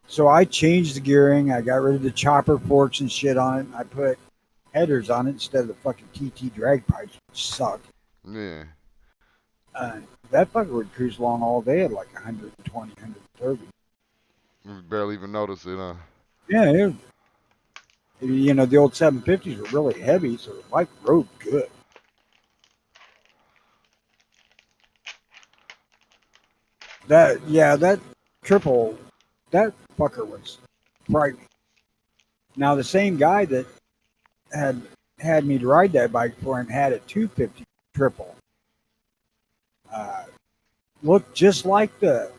So I changed the gearing. I got rid of the chopper forks and shit on it. And I put headers on it instead of the fucking TT drag pipes, which suck. Yeah. That fucker would cruise along all day at like 120, 130. You barely even notice it, huh? Yeah, the old 750s were really heavy, so the bike rode good. That triple, that fucker was frightening. Now, the same guy that had me to ride that bike for him had a 250 triple. Looked just like the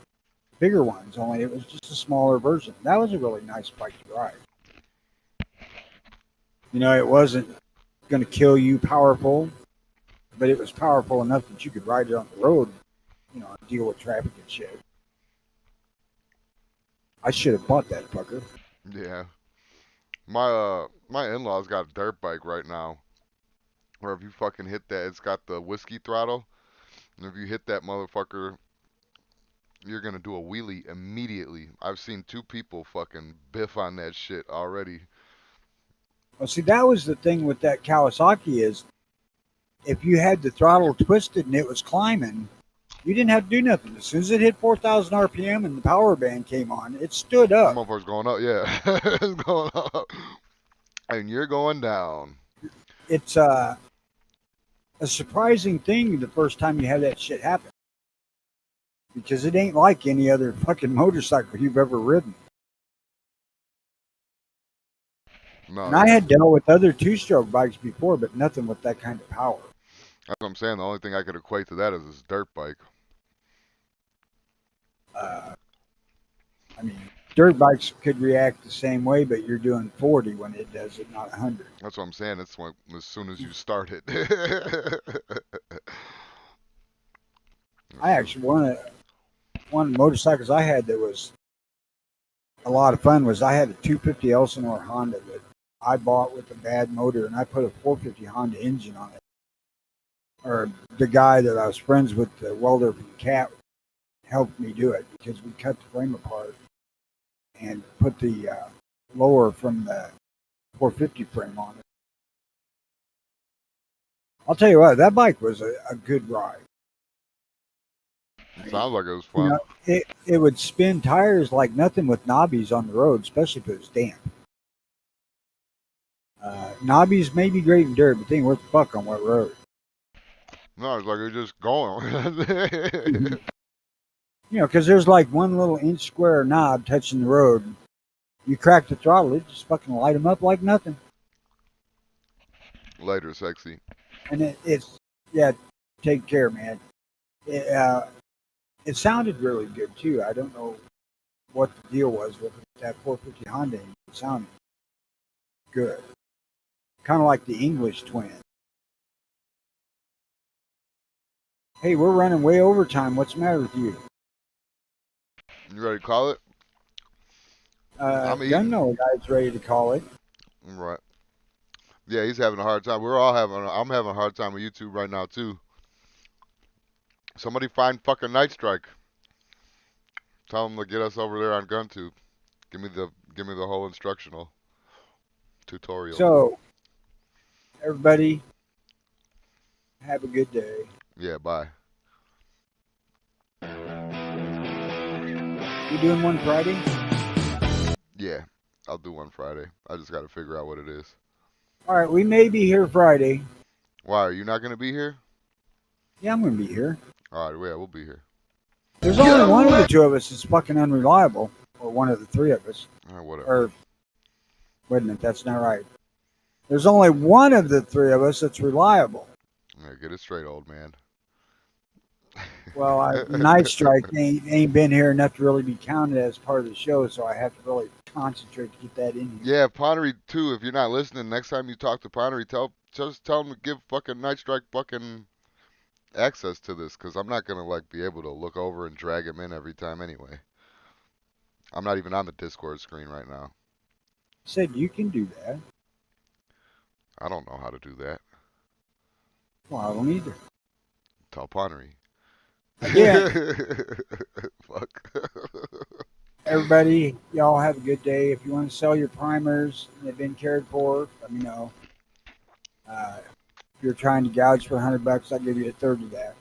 bigger ones, only it was just a smaller version. That was a really nice bike to ride. It wasn't going to kill you powerful, but it was powerful enough that you could ride it on the road, and deal with traffic and shit. I should have bought that fucker. Yeah. My in-laws got a dirt bike right now. Where if you fucking hit that, it's got the whiskey throttle. And if you hit that motherfucker, you're gonna do a wheelie immediately. I've seen 2 people fucking biff on that shit already. Well, see, that was the thing with that Kawasaki is if you had the throttle twisted and it was climbing, you didn't have to do nothing. As soon as it hit 4,000 RPM and the power band came on, it stood That up. motherfucker's going up, yeah. It's going up. And you're going down. It's a surprising thing the first time you have that shit happen. Because it ain't like any other fucking motorcycle you've ever ridden. No, And I had dealt with other two-stroke bikes before, but nothing with that kind of power. that's what I'm saying. The only thing I could equate to that is this dirt bike. I mean, dirt bikes could react the same way, but you're doing 40 when it does it, not 100. That's what I'm saying. It's when, as soon as you start it. I actually one of the motorcycles I had that was a lot of fun was I had a 250 Elsinore Honda that I bought with a bad motor, and I put a 450 Honda engine on it. Or the guy that I was friends with, the welder from Cat, helped me do it because we cut the frame apart and put the lower from the 450 frame on it. I'll tell you what, that bike was a good ride. Sounds like it was fun. It would spin tires like nothing with knobbies on the road, especially if it was damp. Knobbies may be great in dirt, but they ain't worth a fuck on wet road. No, it's like you're just going. Because there's like one little inch square knob touching the road. You crack the throttle, it just fucking light them up like nothing. Later, sexy. And take care, man. It sounded really good too. I don't know what the deal was with that 450 Honda engine. It sounded good. Kind of like the English twin. Hey, we're running way over time. What's the matter with you? You ready to call it? I'm eating. Gunno guy's ready to call it. Right. Yeah, he's having a hard time. I'm having a hard time with YouTube right now, too. Somebody find fucking Night Strike. Tell him to get us over there on GunTube. Give me the whole instructional tutorial. So, everybody, have a good day. Yeah, bye. You doing one Friday? Yeah, I'll do one Friday. I just got to figure out what it is. All right, we may be here Friday. Why, are you not going to be here? Yeah, I'm going to be here. All right, yeah, we'll be here. There's only one of the two of us that's fucking unreliable. Or one of the three of us. All right, whatever. Or, wait a minute, that's not right. There's only one of the three of us that's reliable. Yeah, get it straight, old man. Well, Night Strike ain't been here enough to really be counted as part of the show, so I have to really concentrate to get that in here. Yeah, Ponnery, too, if you're not listening, next time you talk to Ponnery, just tell him to give fucking Night Strike fucking access to this, because I'm not going to, like, be able to look over and drag him in every time anyway. I'm not even on the Discord screen right now. Said you can do that. I don't know how to do that. Well, I don't either. Tell Ponnery. Yeah. Fuck. Everybody, y'all have a good day. If you want to sell your primers and they've been cared for, let me know. If you're trying to gouge for $100, I'll give you a third of that.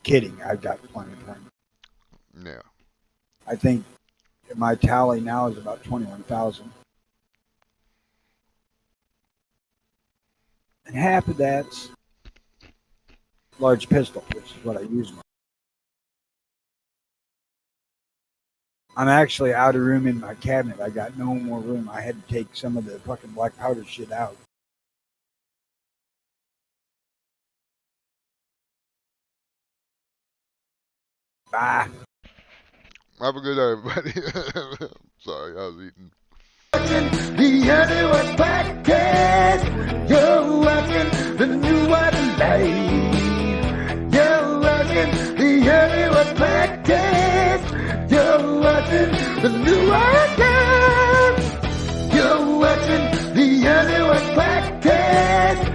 Kidding. I've got plenty of primers. Yeah. I think my tally now is about 21,000. And half of that's large pistol, which is what I use. I'm actually out of room in my cabinet. I got no more room. I had to take some of the fucking black powder shit out. Bye. Have a good day, everybody. Sorry, I was eating. The NWP podcast. You're watching the new life. You're watching the NWP podcast. You're watching the new life. You're watching the NWP podcast.